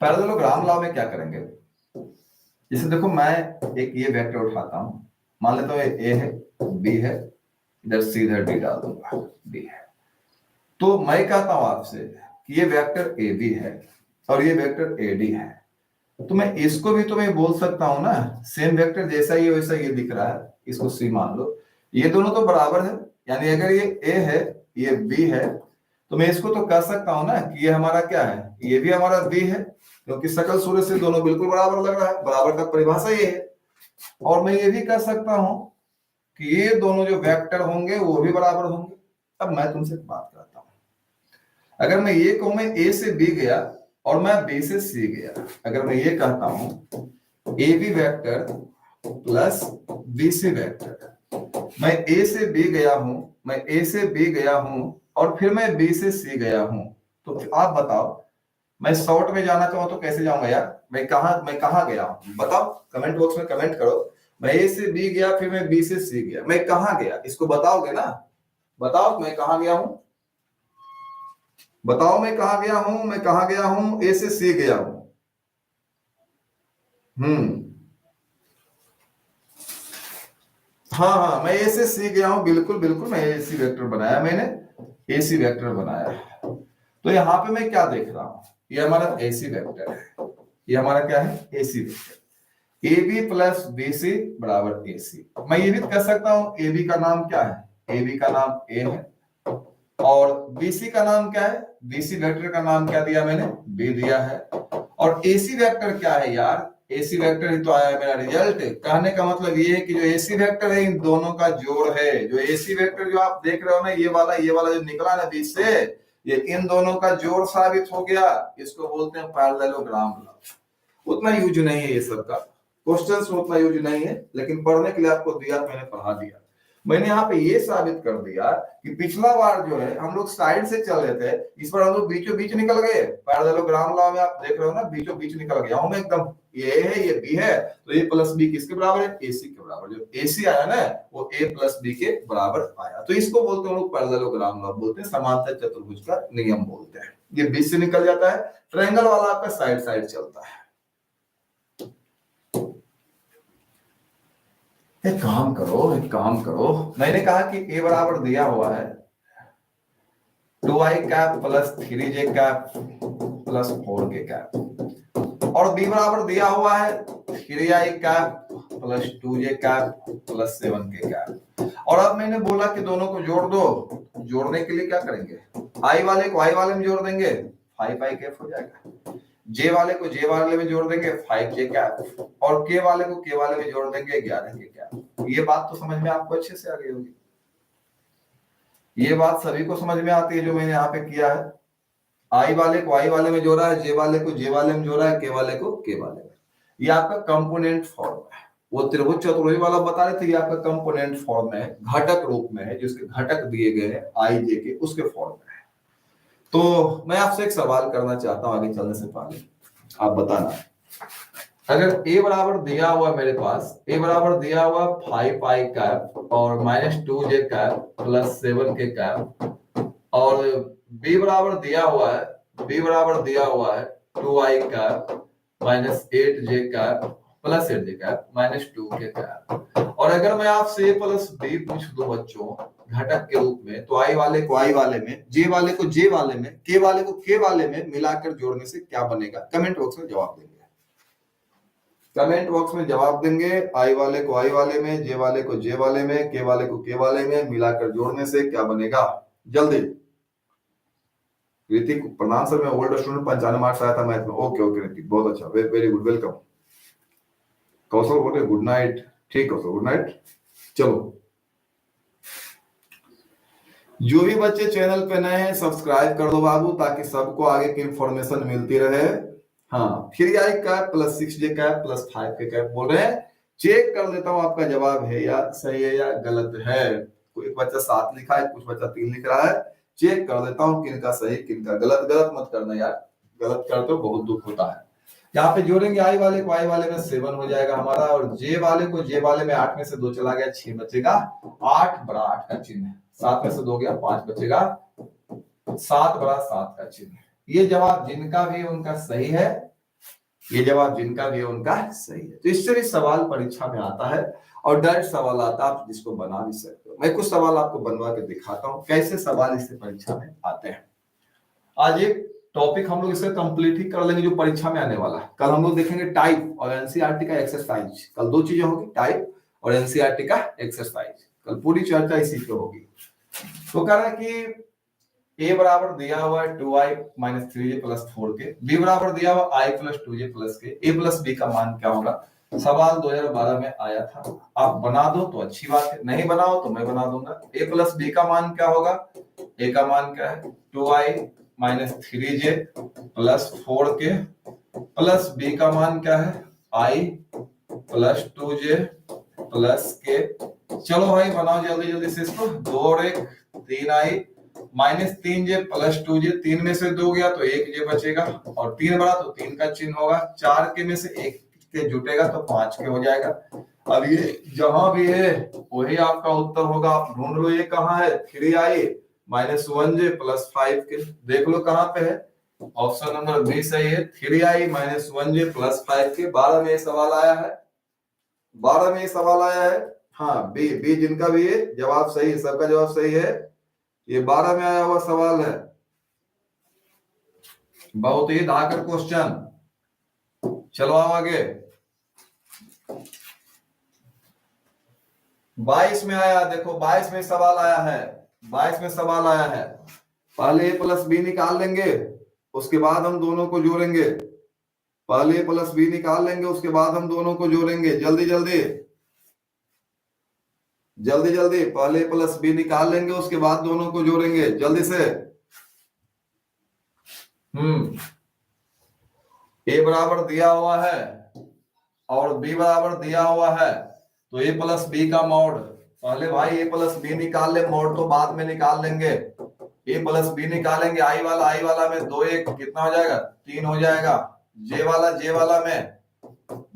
पैरेललोग्राम लॉ में क्या करेंगे, जैसे देखो मैं एक ये वेक्टर उठाता हूं, मान लेता हूं ए है, बी है, इधर सी इधर डी डाल दूंगा, डी है। तो मैं कहता हूं आपसे कि ये वेक्टर ए बी है और ये वेक्टर ए डी है, तो मैं इसको भी तो मैं बोल सकता हूं ना, सेम वेक्टर जैसा ही वैसा ये दिख रहा है, इसको सी मान लो, ये दोनों तो बराबर है। यानी अगर ये ए है ये बी है, तो मैं इसको तो कह सकता हूं ना कि ये हमारा क्या है, ये भी हमारा बी है, क्योंकि शकल सूरत से दोनों बिल्कुल बराबर लग रहा है, बराबर का परिभाषा ये है। और मैं ये भी कह सकता हूं कि ये दोनों जो वेक्टर होंगे वो भी बराबर होंगे। अब मैं तुमसे बात करता हूं, अगर मैं ये कहूं मैं ए से बी गया और मैं बी से सी गया, अगर मैं ये कहता हूं A B vector plus B C vector, मैं ए से बी गया हूं, मैं ए से बी गया हूं और फिर मैं बी से सी गया हूं, तो आप बताओ मैं शॉर्ट में जाना चाहूं तो कैसे जाऊंगा यार, मैं कहां गया हूं बताओ, कमेंट बॉक्स में कमेंट करो। मैं ए से बी गया फिर मैं बी से सी गया, मैं कहां गया इसको बताओगे ना, बताओ मैं कहां गया हूं, बताओ मैं कहां गया हूं, मैं कहां गया हूं, ए से सी गया हूं। हाँ हाँ मैं ए से सी गया हूं, बिल्कुल बिल्कुल, मैं ए सी वेक्टर बनाया, मैंने ए सी वेक्टर बनाया। तो यहां पे मैं क्या देख रहा हूं, ये हमारा ए सी वेक्टर है, ये हमारा क्या है A C vector, A B plus B C बराबर ए सी। मैं ये भी कह सकता हूं ए बी का नाम क्या है, ए बी का नाम ए है, और बीसी का नाम क्या है, बीसी वेक्टर का नाम क्या दिया मैंने, बी दिया है। और एसी वेक्टर क्या है यार, एसी वेक्टर ही तो आया है मेरा रिजल्ट। कहने का मतलब ये है कि जो एसी वेक्टर है इन दोनों का जोड़ है। जो एसी वेक्टर जो आप देख रहे हो ना, ये वाला जो निकला ना बीच से, ये इन दोनों का जोड़ साबित हो गया, इसको बोलते हैं पैरेललोग्राम लॉ। उतना यूज नहीं है ये सब का, क्वेश्चंस में उतना यूज नहीं है, लेकिन पढ़ने के लिए आपको दिया, मैंने पढ़ा दिया। मैंने यहाँ पे ये साबित कर दिया कि पिछला बार जो है हम लोग साइड से चल रहे थे, इस बार हम लोग बीचों बीच निकल गए। पैरेललोग्राम लॉ में आप देख रहे हो ना, बीचों बीच निकल गया हूं मैं एकदम। ये है, ये बी है, तो ए प्लस बी किसके बराबर है? एसी के बराबर। जो एसी आया ना वो ए प्लस बी के बराबर आया, तो इसको बोलते हैं हम लोग पैरेललोग्राम लॉ बोलते हैं, समांतर चतुर्भुज का नियम बोलते हैं। ये बीच से निकल जाता है। ट्रायंगल वाला आपका साइड साइड चलता है। एक काम करो, मैंने कहा कि ए बराबर दिया हुआ है 2i cap plus 3j cap plus 4k cap, और बी बराबर दिया हुआ है 3i cap plus 2j cap plus 7k cap. और अब मैंने बोला कि दोनों को जोड़ दो। जोड़ने के लिए क्या करेंगे? i वाले को i वाले में जोड़ देंगे, 5i कैप हो जाएगा। j वाले को j वाले में जोड़ देंगे, 5j कैप, और k वाले को k वाले में जोड़ देंगे, 11k कैप। ये बात तो समझ में आपको अच्छे से आ गई होगी। ये बात सभी को समझ में आती है जो मैंने यहाँ पे किया है। आई वाले को आई वाले में जोड़ा है, जे वाले को जे वाले में जोड़ा है, के वाले को के वाले में। ये आपका कंपोनेंट फॉर्म है। वो त्रिभुज चतुर्भुज वाला बता रहे थे, ये आपका कंपोनेंट फॉर्म है, घटक रूप में है, जिसके घटक दिए गए हैं आई जे के, उसके फॉर्म में है। तो मैं आपसे एक सवाल करना चाहता हूं आगे चलने से पहले, आप बताना। अगर a बराबर दिया हुआ मेरे पास, a बराबर दिया हुआ 5i कैप और -2j cap plus 7k cap, और b बराबर दिया हुआ है 2i cap -8j cap plus 8j cap -2k cap. और अगर मैं आपसे a प्लस b पूछ दूं बच्चों घटक के रूप में, तो i वाले को i वाले में, j वाले को j वाले में, k वाले को k वाले में मिलाकर जोड़ने से क्या बनेगा? कमेंट बॉक्स में जवाब देंगे। कमेंट बॉक्स में जवाब देंगे। आई वाले को आई वाले में, जे वाले को जे वाले में, के वाले को के वाले में मिलाकर जोड़ने से क्या बनेगा? जल्दी। ऋतिक प्रणाम सर, मैं ओल्ड स्टूडेंट, 95 मार्क्स आया था मैथ में। ओके ओके ऋतिक, बहुत अच्छा, वेरी गुड, वेलकम। कौशल बोले गुड नाइट। ठीक कौशल, गुड नाइट। चलो, जो भी बच्चे चैनल पे नए हैं सब्सक्राइब कर दो बाबू, ताकि सबको आगे की इंफॉर्मेशन मिलती रहे। हाँ, 3i cap plus 6j cap plus 5k cap बोल रहे हैं। चेक कर लेता हूं आपका जवाब है या सही है या गलत है। कोई बच्चा 7 लिखा है, कुछ बच्चा 3 लिख रहा है। चेक कर लेता हूं किनका सही किनका गलत। गलत मत करना यार, गलत करते हो बहुत दुख होता है। यहाँ पे जोड़ेंगे आई वाले को आई वाले में 7 हो जाएगा हमारा, और जे वाले को जे वाले में 8 में से 2 चला गया, 6 बचेगा। 8 बड़ा 8 का चिन्ह है, 7 में से 2 गया, 5 बचेगा, 7 बड़ा 7 का चिन्ह। ये जवाब जिनका भी उनका सही है, ये जवाब जिनका भी है उनका सही है। तो इससे भी सवाल परीक्षा में आता है, और डायरेक्ट सवाल आता है, आप जिसको बना भी सकते हो। मैं कुछ सवाल आपको बनवा के दिखाता हूं कैसे सवाल इससे परीक्षा में आते हैं। आज एक टॉपिक हम लोग इससे कंप्लीट ही कर लेंगे जो परीक्षा में आने वाला है। कल हम लोग देखेंगे टाइप और एनसीईआरटी का एक्सरसाइज। कल 2 चीजें होगी, टाइप और एनसीईआरटी का एक्सरसाइज। कल पूरी चर्चा इसी पे होगी। तो कह रहा है कि a बराबर दिया हुआ है 2i - 3j plus 4k, b बराबर दिया हुआ i plus 2j plus k, a plus b का मान क्या होगा? सवाल 2012 में आया था। आप बना दो तो अच्छी बात है, नहीं बनाओ तो मैं बना दूंगा। a प्लस b का मान क्या होगा? a का मान क्या है? 2i - 3j plus 4k plus b का मान क्या है? i plus 2j plus k। चलो भाई बनाओ जल्दी जल्दी से इसको। 2 और 1 3i -3j प्लस 2j, 3 में से 2 गया तो 1j बचेगा, और 3 बड़ा तो 3 का चिन्ह होगा। 4 के में से 1 के जुटेगा तो 5 के हो जाएगा। अब ये जहां भी है वही आपका उत्तर होगा। आप ढूंढ लो ये कहां है। 3i - 1j प्लस 5k, देख लो कहां पे है। ऑप्शन नंबर बी सही है, 3i - 1j प्लस 5k। 12 में ये सवाल आया है, 12 में ये सवाल आया है। हाँ, बी जिनका भी है जवाब सही है, सबका जवाब सही है। ये 12 में आया हुआ सवाल है, बहुत ही धाकर क्वेश्चन। चलो आओ आगे। 22 में आया, देखो 22 में सवाल आया है। 22 में सवाल आया है, पहले a प्लस बी निकाल लेंगे, उसके बाद हम दोनों को जोड़ेंगे। पहले a प्लस बी निकाल लेंगे, उसके बाद हम दोनों को जोड़ेंगे। जल्दी जल्दी जल्दी जल्दी, पहले a प्लस बी निकाल लेंगे, उसके बाद दोनों को जोड़ेंगे जल्दी से। a बराबर दिया हुआ है और b बराबर दिया हुआ है, तो a प्लस बी का मॉड पहले भाई a प्लस बी निकाल ले, मोड तो बाद में निकाल लेंगे। a प्लस बी निकालेंगे, आई वाला में 2 1 कितना हो जाएगा, 3 हो जाएगा। जे वाला में,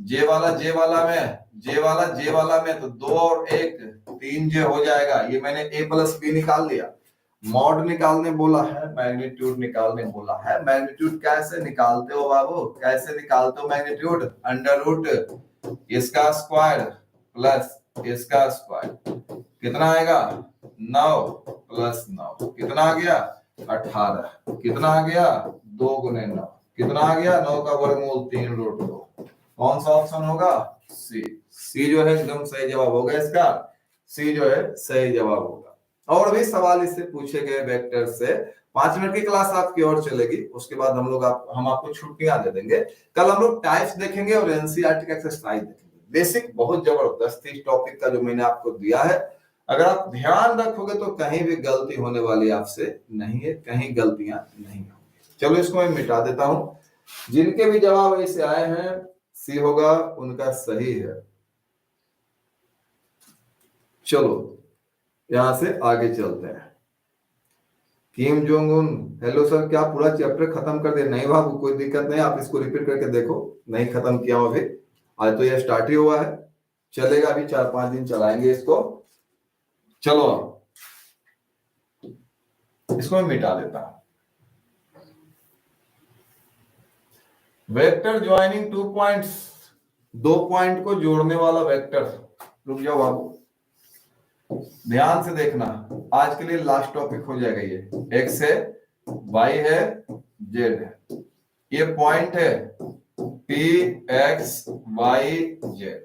जे वाला में तो 2 और 1 3 जे हो जाएगा। ये मैंने a प्लस बी निकाल लिया। मॉड निकालने बोला है, मैग्नीट्यूड निकालने बोला है। मैग्नीट्यूड कैसे निकालते हो बाबू, कैसे निकालते हो मैग्नीट्यूड? अंडर रूट इसका स्क्वायर प्लस इसका स्क्वायर, कितना आएगा 9 प्लस 9 कितना आ गया 18, कितना आ गया 2 गुने 9, कितना आ गया 9 का वर्गमूल 3 रूट 2। कौन सा ऑप्शन होगा? सी। सी जो है एकदम सही जवाब होगा इसका, सी जो है सही जवाब होगा। और भी सवाल इससे पूछे गए वेक्टर से। 5 मिनट की क्लास आपकी और चलेगी, उसके बाद हम आपको छुट्टियां दे देंगे। कल हम लोग टाइप्स देखेंगे और एनसीईआरटी का एक्सरसाइज देखेंगे। बेसिक बहुत जबरदस्त इस टॉपिक का जो मैंने आपको दिया है, अगर आप ध्यान रखोगे तो कहीं भी गलती होने वाली आपसे नहीं है, कहीं गलतियां नहीं होंगी। चलो इसको मैं मिटा देता हूं। जिनके भी जवाब ऐसे आए हैं सी होगा, उनका सही है। चलो यहां से आगे चलते हैं। Kim Jong Un, hello sir, क्या पूरा चैप्टर खत्म कर दिया? नहीं बाबू, कोई दिक्कत नहीं, आप इसको रिपीट करके देखो। नहीं खत्म किया हूं अभी, आज तो ये स्टार्ट ही हुआ है, चलेगा अभी 4-5 दिन चलाएंगे इसको। चलो इसको मैं मिटा देता हूं। वेक्टर ज्वाइनिंग 2 पॉइंट्स, 2 पॉइंट को जोड़ने वाला वेक्टर। रुक जाओ बाबू, ध्यान से देखना, आज के लिए लास्ट टॉपिक हो जाएगा ये। एक्स है, वाई है, जेड है, ये पॉइंट है पी एक्स वाई जेड।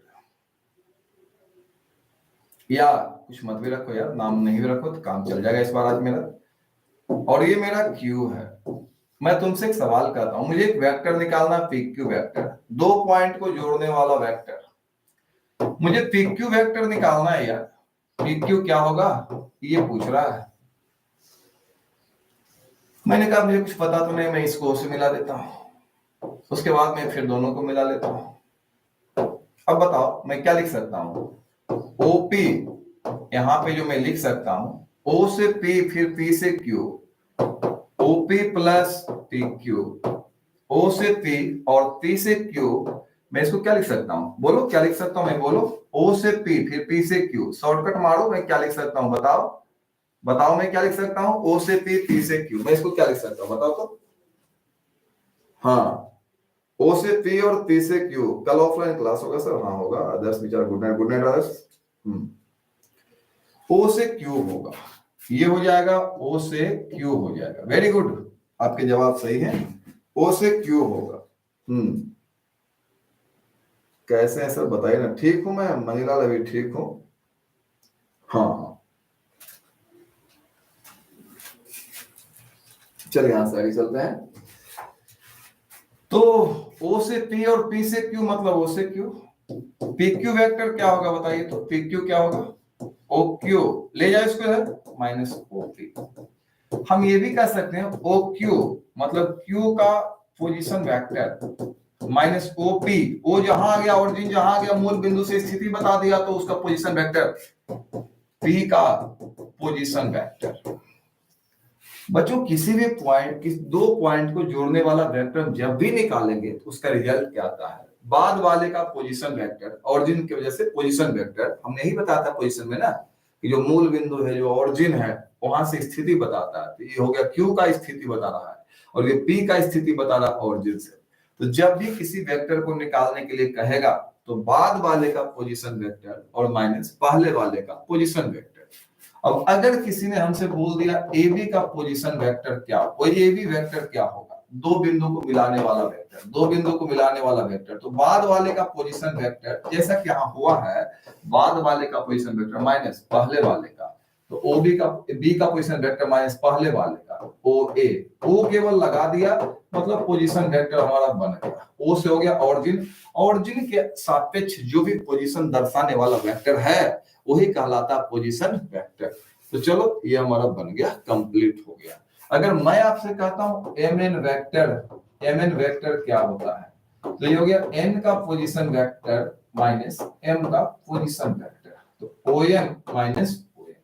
या कुछ मत भी रखो यार, नाम नहीं भी रखो तो काम चल जाएगा इस बार आज मेरा। और ये मेरा क्यू है। मैं तुमसे एक सवाल करता हूं, मुझे एक वेक्टर निकालना, पी क्यू वेक्टर, 2 पॉइंट को जोड़ने वाला वेक्टर। मुझे पी क्यू वेक्टर निकालना है यार। पी क्यू क्या होगा ये पूछ रहा है। मैंने कहा मुझे कुछ पता तो नहीं, मैं इसको से मिला देता हूं, उसके बाद मैं फिर दोनों को मिला लेता हूं। अब बताओ मैं क्या लिख सकता हूं? ओपी, यहां पे जो मैं लिख सकता हूं, ओ से पी फिर पी से Q, OP plus P Q, O से पी और पी से क्यू। मैं इसको क्या लिख सकता हूं? बोलो क्या लिख सकता हूं मैं? बोलो, ओ से पी फिर पी से क्यू, शॉर्टकट मारो, मैं क्या लिख सकता हूं? बताओ बताओ, मैं क्या लिख सकता हूं? ओ से पी पी से क्यू, मैं इसको क्या लिख सकता हूं? बताओ तो। हाँ, ओ से पी और पी से क्यू। कल ऑफलाइन क्लास होगा सर? हाँ होगा। आदर्श विचार, गुड नाइट। गुड नाइट आदर्श। ओ से क्यू होगा, ये हो जाएगा ओ से क्यू हो जाएगा। वेरी गुड, आपके जवाब सही है, ओ से क्यू होगा। कैसे है सर बताइए ना। ठीक हूं मैं, मनीलाल अभी ठीक हूं। हाँ चलिए यहां से आगे चलते हैं। तो ओ से पी और पी से क्यू मतलब ओ से क्यू। पी क्यू वेक्टर क्या होगा बताइए तो? पी क्यू क्या होगा? ओ क्यू, ले जाए इसको इधर, माइनस ओ पी। हम ये भी कह सकते हैं ओ क्यू मतलब क्यू का position vector minus O P. O जहां आ गया, ओरिजिन जहां आ गया, मूल बिंदु से स्थिति बता दिया तो उसका पोजीशन वेक्टर, पी का पोजीशन वेक्टर। बच्चों किसी भी पॉइंट, किस 2 पॉइंट को जोड़ने वाला वेक्टर जब भी निकालेंगे तो उसका रिजल्ट क्या आता है? बाद वाले का पोजीशन वेक्टर, ओरिजिन की वजह से पोजीशन वेक्टर। हमने ही बताया था पोजीशन में ना, कि जो मूल बिंदु है, जो ओरिजिन है, वहां से स्थिति बताता है। तो ये हो गया क्यू का स्थिति बता रहा है, और ये पी का स्थिति बता रहा है ओरिजिन से। तो जब भी किसी वेक्टर को निकालने के लिए कहेगा तो बाद वाले का पोजीशन वेक्टर और माइनस पहले वाले का पोजीशन वेक्टर। अब अगर किसी ने हमसे बोल दिया ए बी का पोजीशन वेक्टर क्या, वो ए बी वेक्टर क्या होगा? 2 बिंदु को मिलाने वाला वेक्टर, 2 बिंदु को मिलाने वाला वेक्टर। तो बाद वाले का पोजीशन वेक्टर, जैसा कि यहाँ हुआ है, बाद वाले का पोजीशन वेक्टर माइनस पहले वाले का। तो ओ बी का, बी का पोजीशन वेक्टर माइनस पहले वाले का, ओ ए। ओ केवल लगा दिया मतलब पोजीशन वेक्टर हमारा बन गया। ओ से हो गया ओरिजिन, ओरिजिन के सापेक्ष जो भी पोजीशन दर्शाने वाला वेक्टर है वही कहलाता पोजीशन वेक्टर। तो चलो ये हमारा बन गया, कंप्लीट हो गया। अगर मैं आपसे कहता हूं एम एन वेक्टर क्या होता है, तो ये हो गया एन का पोजीशन वेक्टर माइनस एम का पोजीशन वेक्टर। तो O N minus O N.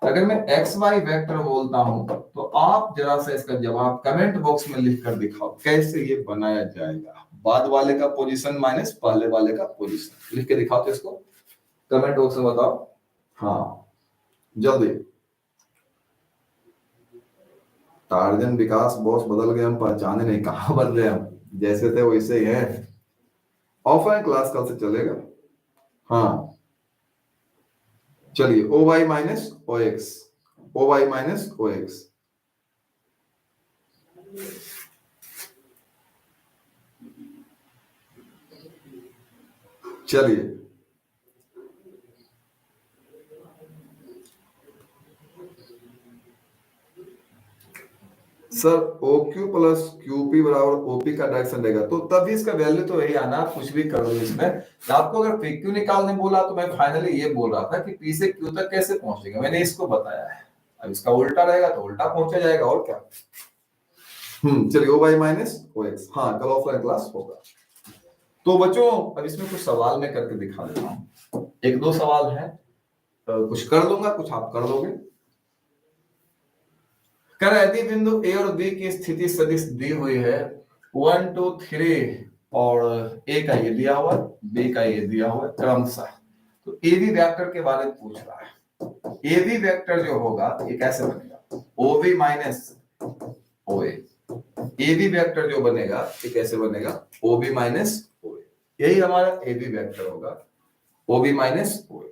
अगर मैं एक्स वाई वेक्टर बोलता हूं तो आप जरा सा इसका जवाब कमेंट बॉक्स में लिख कर दिखाओ कैसे ये बनाया जाएगा। बाद वाले का पोजीशन माइनस पहले वाले का पोजीशन लिख के दिखाओ तो इसको कमेंट बॉक्स में बताओ। हाँ जल्दी। टार्जन विकास बॉस बदल गए, हम पहचाने नहीं, कहां बदले हम, जैसे थे वैसे ही है। ऑफलाइन क्लास कल से चलेगा। हाँ चलिए O Y minus O X, O Y minus O X. चलिए sir O Q plus Q P बराबर ओपी का डायरेक्शन रहेगा, तो तभी इसका वैल्यू तो यही आना, आप कुछ भी करो इसमें। आपको अगर पी क्यू निकालने बोला तो मैं फाइनली ये बोल रहा था कि पी से क्यू तक कैसे पहुंचेगा, मैंने इसको बताया है। अब इसका उल्टा रहेगा तो उल्टा पहुंचा जाएगा और क्या। चलिए O Y minus O x. हाँ कल ऑफलाइन क्लास होगा। तो बच्चों अब इसमें कुछ सवाल मैं करके दिखा देता हूँ, एक दो सवाल है, कुछ कर दूंगा कुछ आप कर दोगे। कर यदि बिंदु ए और बी की स्थिति सदिश दी हुई है 1 2 3 और ए का ये दिया हुआ बी का ये दिया हुआ क्रमशः, तो ए बी वेक्टर के बारे में पूछ रहा है। ए बी वेक्टर जो होगा ये कैसे बनेगा, O B minus O A B vector जो बनेगा ये कैसे बनेगा, ओ बी माइनस ओ ए, यही हमारा ए बी वेक्टर होगा, ओ बी माइनस ओ ए।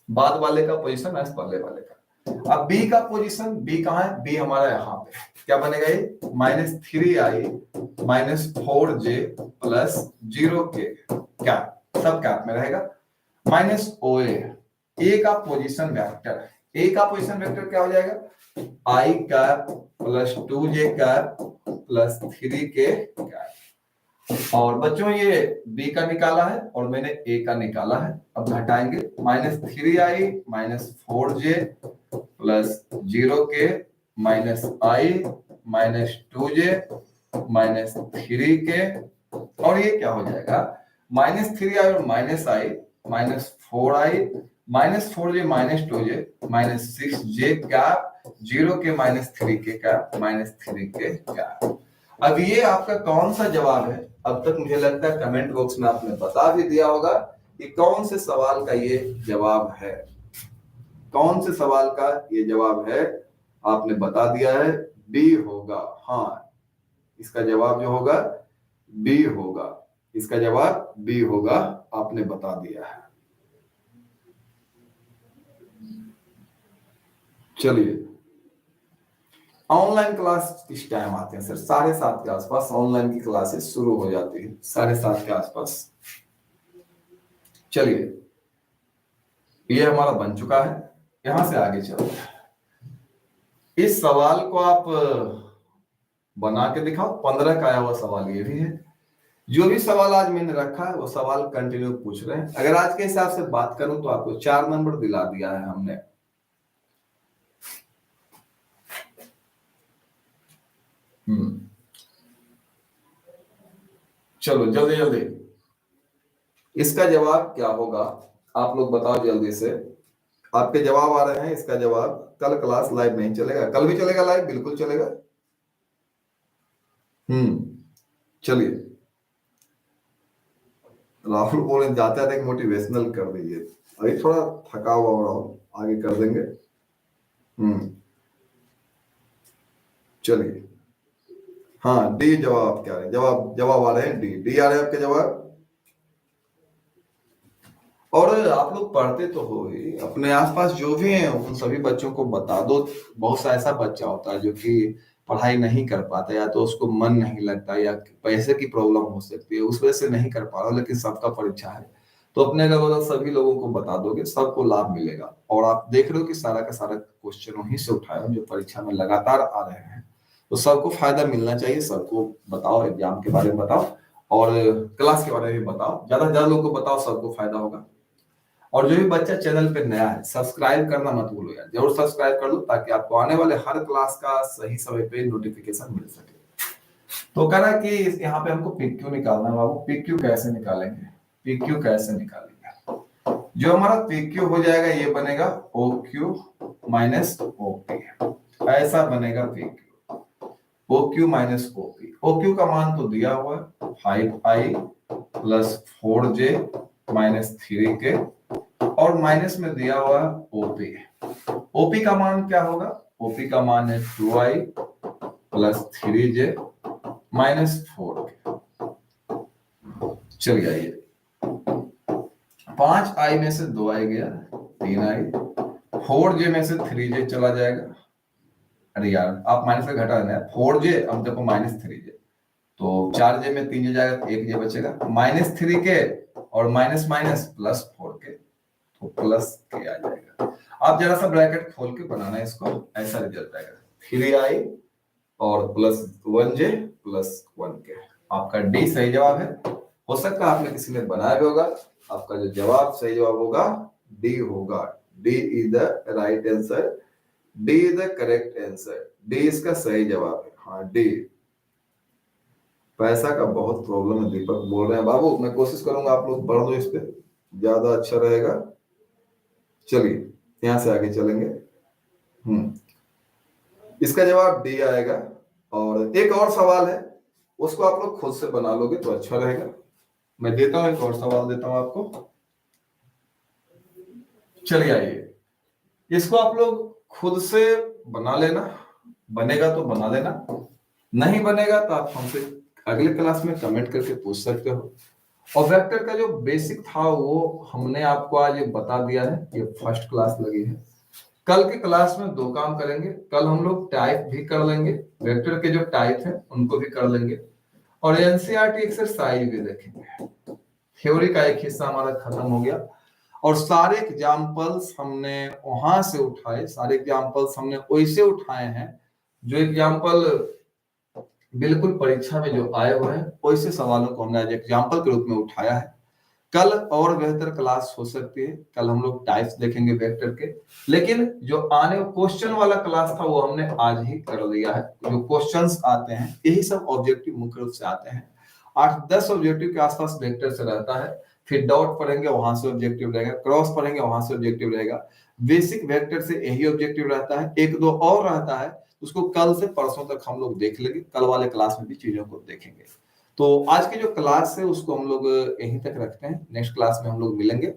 बाद वाले का पोजीशन एज पहले वाले का। अब बी का पोजीशन, बी कहां है, बी हमारा यहां पे, क्या बनेगा ये minus 3i minus 4j plus 0k, क्या सब कैप में रहेगा, माइनस ओ ए का पोजीशन वेक्टर, ए का पोजीशन वेक्टर क्या हो जाएगा I cap plus 2j cap plus 3k cap. और बच्चों ये बी का निकाला है और मैंने ए का निकाला है, अब घटाएंगे minus 3i minus 4j plus 0k minus I minus 2j minus 3k, और ये क्या हो जाएगा माइनस 3i और minus I minus 4i minus 4j minus 2j minus 6j cap 0k minus 3k cap minus 3k cap. अब ये आपका कौन सा जवाब है, अब तक मुझे लगता है कमेंट बॉक्स में आपने बता भी दिया होगा कि कौन से सवाल का ये जवाब है, कौन से सवाल का ये जवाब है, आपने बता दिया है बी होगा। हाँ इसका जवाब जो होगा बी होगा, इसका जवाब बी होगा, आपने बता दिया है। चलिए ऑनलाइन क्लास किस टाइम आते हैं सर, 7:30 के आसपास ऑनलाइन की क्लासेस शुरू हो जाती है, 7:30 के आसपास। चलिए ये हमारा बन चुका है, यहां से आगे चलते हैं। इस सवाल को आप बना के दिखाओ, 15 का आया हुआ सवाल ये भी है। जो भी सवाल आज मैंने रखा है वो सवाल कंटिन्यू पूछ रहे हैं। अगर आज के हिसाब से बात करूं तो आपको 4 नंबर दिला दिया है हमने। चलो जल्दी जल्दी इसका जवाब क्या होगा, आप लोग बताओ जल्दी से। आपके जवाब आ रहे हैं, इसका जवाब कल क्लास लाइव नहीं चलेगा, कल भी चलेगा लाइव, बिल्कुल चलेगा। चलिए राहुल बोले जाते थे मोटिवेशनल कर दीजिए, अभी थोड़ा थका हुआ हो रहा, आगे कर देंगे। चलिए हाँ डी जवाब क्या है, जवाब आ रहे हैं डी, डी आ रहे हैं आपके जवाब। और आप लोग पढ़ते तो हो ही, अपने आसपास जो भी हैं उन सभी बच्चों को बता दो। बहुत सा ऐसा बच्चा होता है जो कि पढ़ाई नहीं कर पाता, या तो उसको मन नहीं लगता या पैसे की प्रॉब्लम हो सकती है, उस वजह से नहीं कर पा रहा, लेकिन सबका परीक्षा है, तो अपने अगल बगल सभी लोगों को बता दोगे, सबको लाभ मिलेगा। और आप देख रहे हो कि सारा का सारा क्वेश्चन वहीं से उठाया जो परीक्षा में लगातार आ रहे हैं, तो सबको फायदा मिलना चाहिए। सबको बताओ, एग्जाम के बारे में बताओ और क्लास के बारे में बताओ, ज्यादा से ज्यादा लोग को बताओ, सबको फायदा होगा। और जो भी बच्चा चैनल पे नया है सब्सक्राइब करना मत भूलो यार, जरूर सब्सक्राइब कर लो ताकि आपको आने वाले हर क्लास का सही समय पे नोटिफिकेशन मिल सके। तो कह रहा है कि यहाँ पे हमको PQ निकालना है बाबू, PQ कैसे निकालेंगे, PQ कैसे निकालेंगे। जो हमारा पी क्यू हो जाएगा ये बनेगा ओ क्यू माइनस ओपी, ऐसा बनेगा P Q, O Q minus OP. O Q का मान तो दिया हुआ है 5i plus 4j minus 3k, और माइनस में दिया हुआ है ओपी। ओपी का मान क्या होगा? ओपी का मान है 2i plus 3j minus 4k। चलिए आइए, 5i में से 2i गया, 3i, 4j में से 3j चला जाएगा। अरे यार आप माइनस से घटा देना, 4j अब देखो माइनस 3j, तो 4j में 3j जाएगा तो 1j बचेगा, माइनस 3k और माइनस माइनस प्लस 4k, तो प्लस k आ जाएगा। आप जरा सा ब्रैकेट खोल के बनाना है इसको, ऐसा रिजल्ट आएगा 3i और प्लस 1j प्लस 1k। आपका डी सही जवाब है। हो सकता है आपने किसी ने बनाया भी होगा, आपका जो जवाब सही जवाब होगा डी होगा। D is the right answer, D is the correct answer, D इसका सही जवाब है। हाँ डी। पैसा का बहुत प्रॉब्लम है, दीपक बोल रहे हैं। बाबू मैं कोशिश करूंगा आप लोग पढ़ दो इस पे, ज्यादा अच्छा रहेगा। चलिए यहां से आगे चलेंगे। इसका जवाब डी आएगा। और एक और सवाल है, उसको आप लोग खुद से बना लोगे तो अच्छा रहेगा। मैं देता हूं, एक और सवाल देता हूं आपको। चलिए आइए, इसको आप लोग खुद से बना लेना, बनेगा तो बना लेना, नहीं बनेगा तो आप हमसे अगले क्लास में कमेंट करके पूछ सकते हो। और वेक्टर का जो बेसिक था वो हमने आपको आज बता दिया है, ये फर्स्ट क्लास लगी है। कल के क्लास में दो काम करेंगे, कल हम लोग टाइप भी कर लेंगे, वेक्टर के जो टाइप है उनको भी कर लेंगे, और एनसीईआरटी एक्सरसाइज भी देखेंगे। थ्योरी का एक हिस्सा हमारा खत्म हो गया, और सारे एग्जाम्पल्स हमने वहां से उठाए, सारे एग्जाम्पल्स हमने वैसे उठाए हैं जो एग्जाम्पल बिल्कुल परीक्षा में जो आए हुए हैं, वैसे सवालों को हमने आज एग्जाम्पल के रूप में उठाया है। कल और बेहतर क्लास हो सकती है, कल हम लोग टाइप्स देखेंगे वेक्टर के, लेकिन जो आने क्वेश्चन वाला क्लास था वो हमने आज ही कर लिया है। जो क्वेश्चंस आते हैं यही सब ऑब्जेक्टिव मुख्य रूप से आते हैं, 8-10 ऑब्जेक्टिव के आसपास वेक्टर से रहता है। फिर डॉट पढ़ेंगे वहां से ऑब्जेक्टिव रहेगा, क्रॉस पढ़ेंगे वहां से ऑब्जेक्टिव रहेगा, बेसिक वेक्टर से यही ऑब्जेक्टिव रहता है। एक दो और रहता है, उसको कल से परसों तक हम लोग देख लेंगे, कल वाले क्लास में भी चीजों को देखेंगे। तो आज की जो क्लास है उसको हम लोग यहीं तक रखते हैं, नेक्स्ट क्लास में हम लोग मिलेंगे।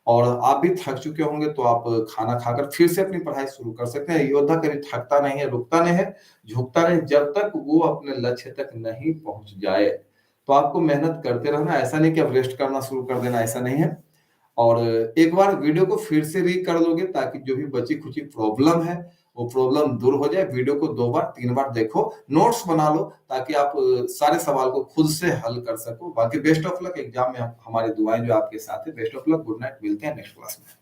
और आप भी थक चुके होंगे तो आप खाना खाकर फिर से अपनी पढ़ाई शुरू कर सकते हैं। योद्धा कभी थकता नहीं है, रुकता नहीं है, झुकता नहीं, जब तक वो अपने लक्ष्य तक नहीं पहुंच जाए। तो आपको मेहनत करते रहना, ऐसा नहीं कि अब रेस्ट करना शुरू कर देना, ऐसा नहीं है। और एक बार वीडियो को फिर से रीड कर लोगे ताकि जो भी बची खुची प्रॉब्लम है वो प्रॉब्लम दूर हो जाए। वीडियो को 2 बार 3 बार देखो, नोट्स बना लो ताकि आप सारे सवाल को खुद से हल कर सको। बाकी बेस्ट ऑफ लक एग्जाम में, हमारी दुआएं जो आपके साथ है। Best of luck, good night, मिलते हैं नेक्स्ट क्लास में।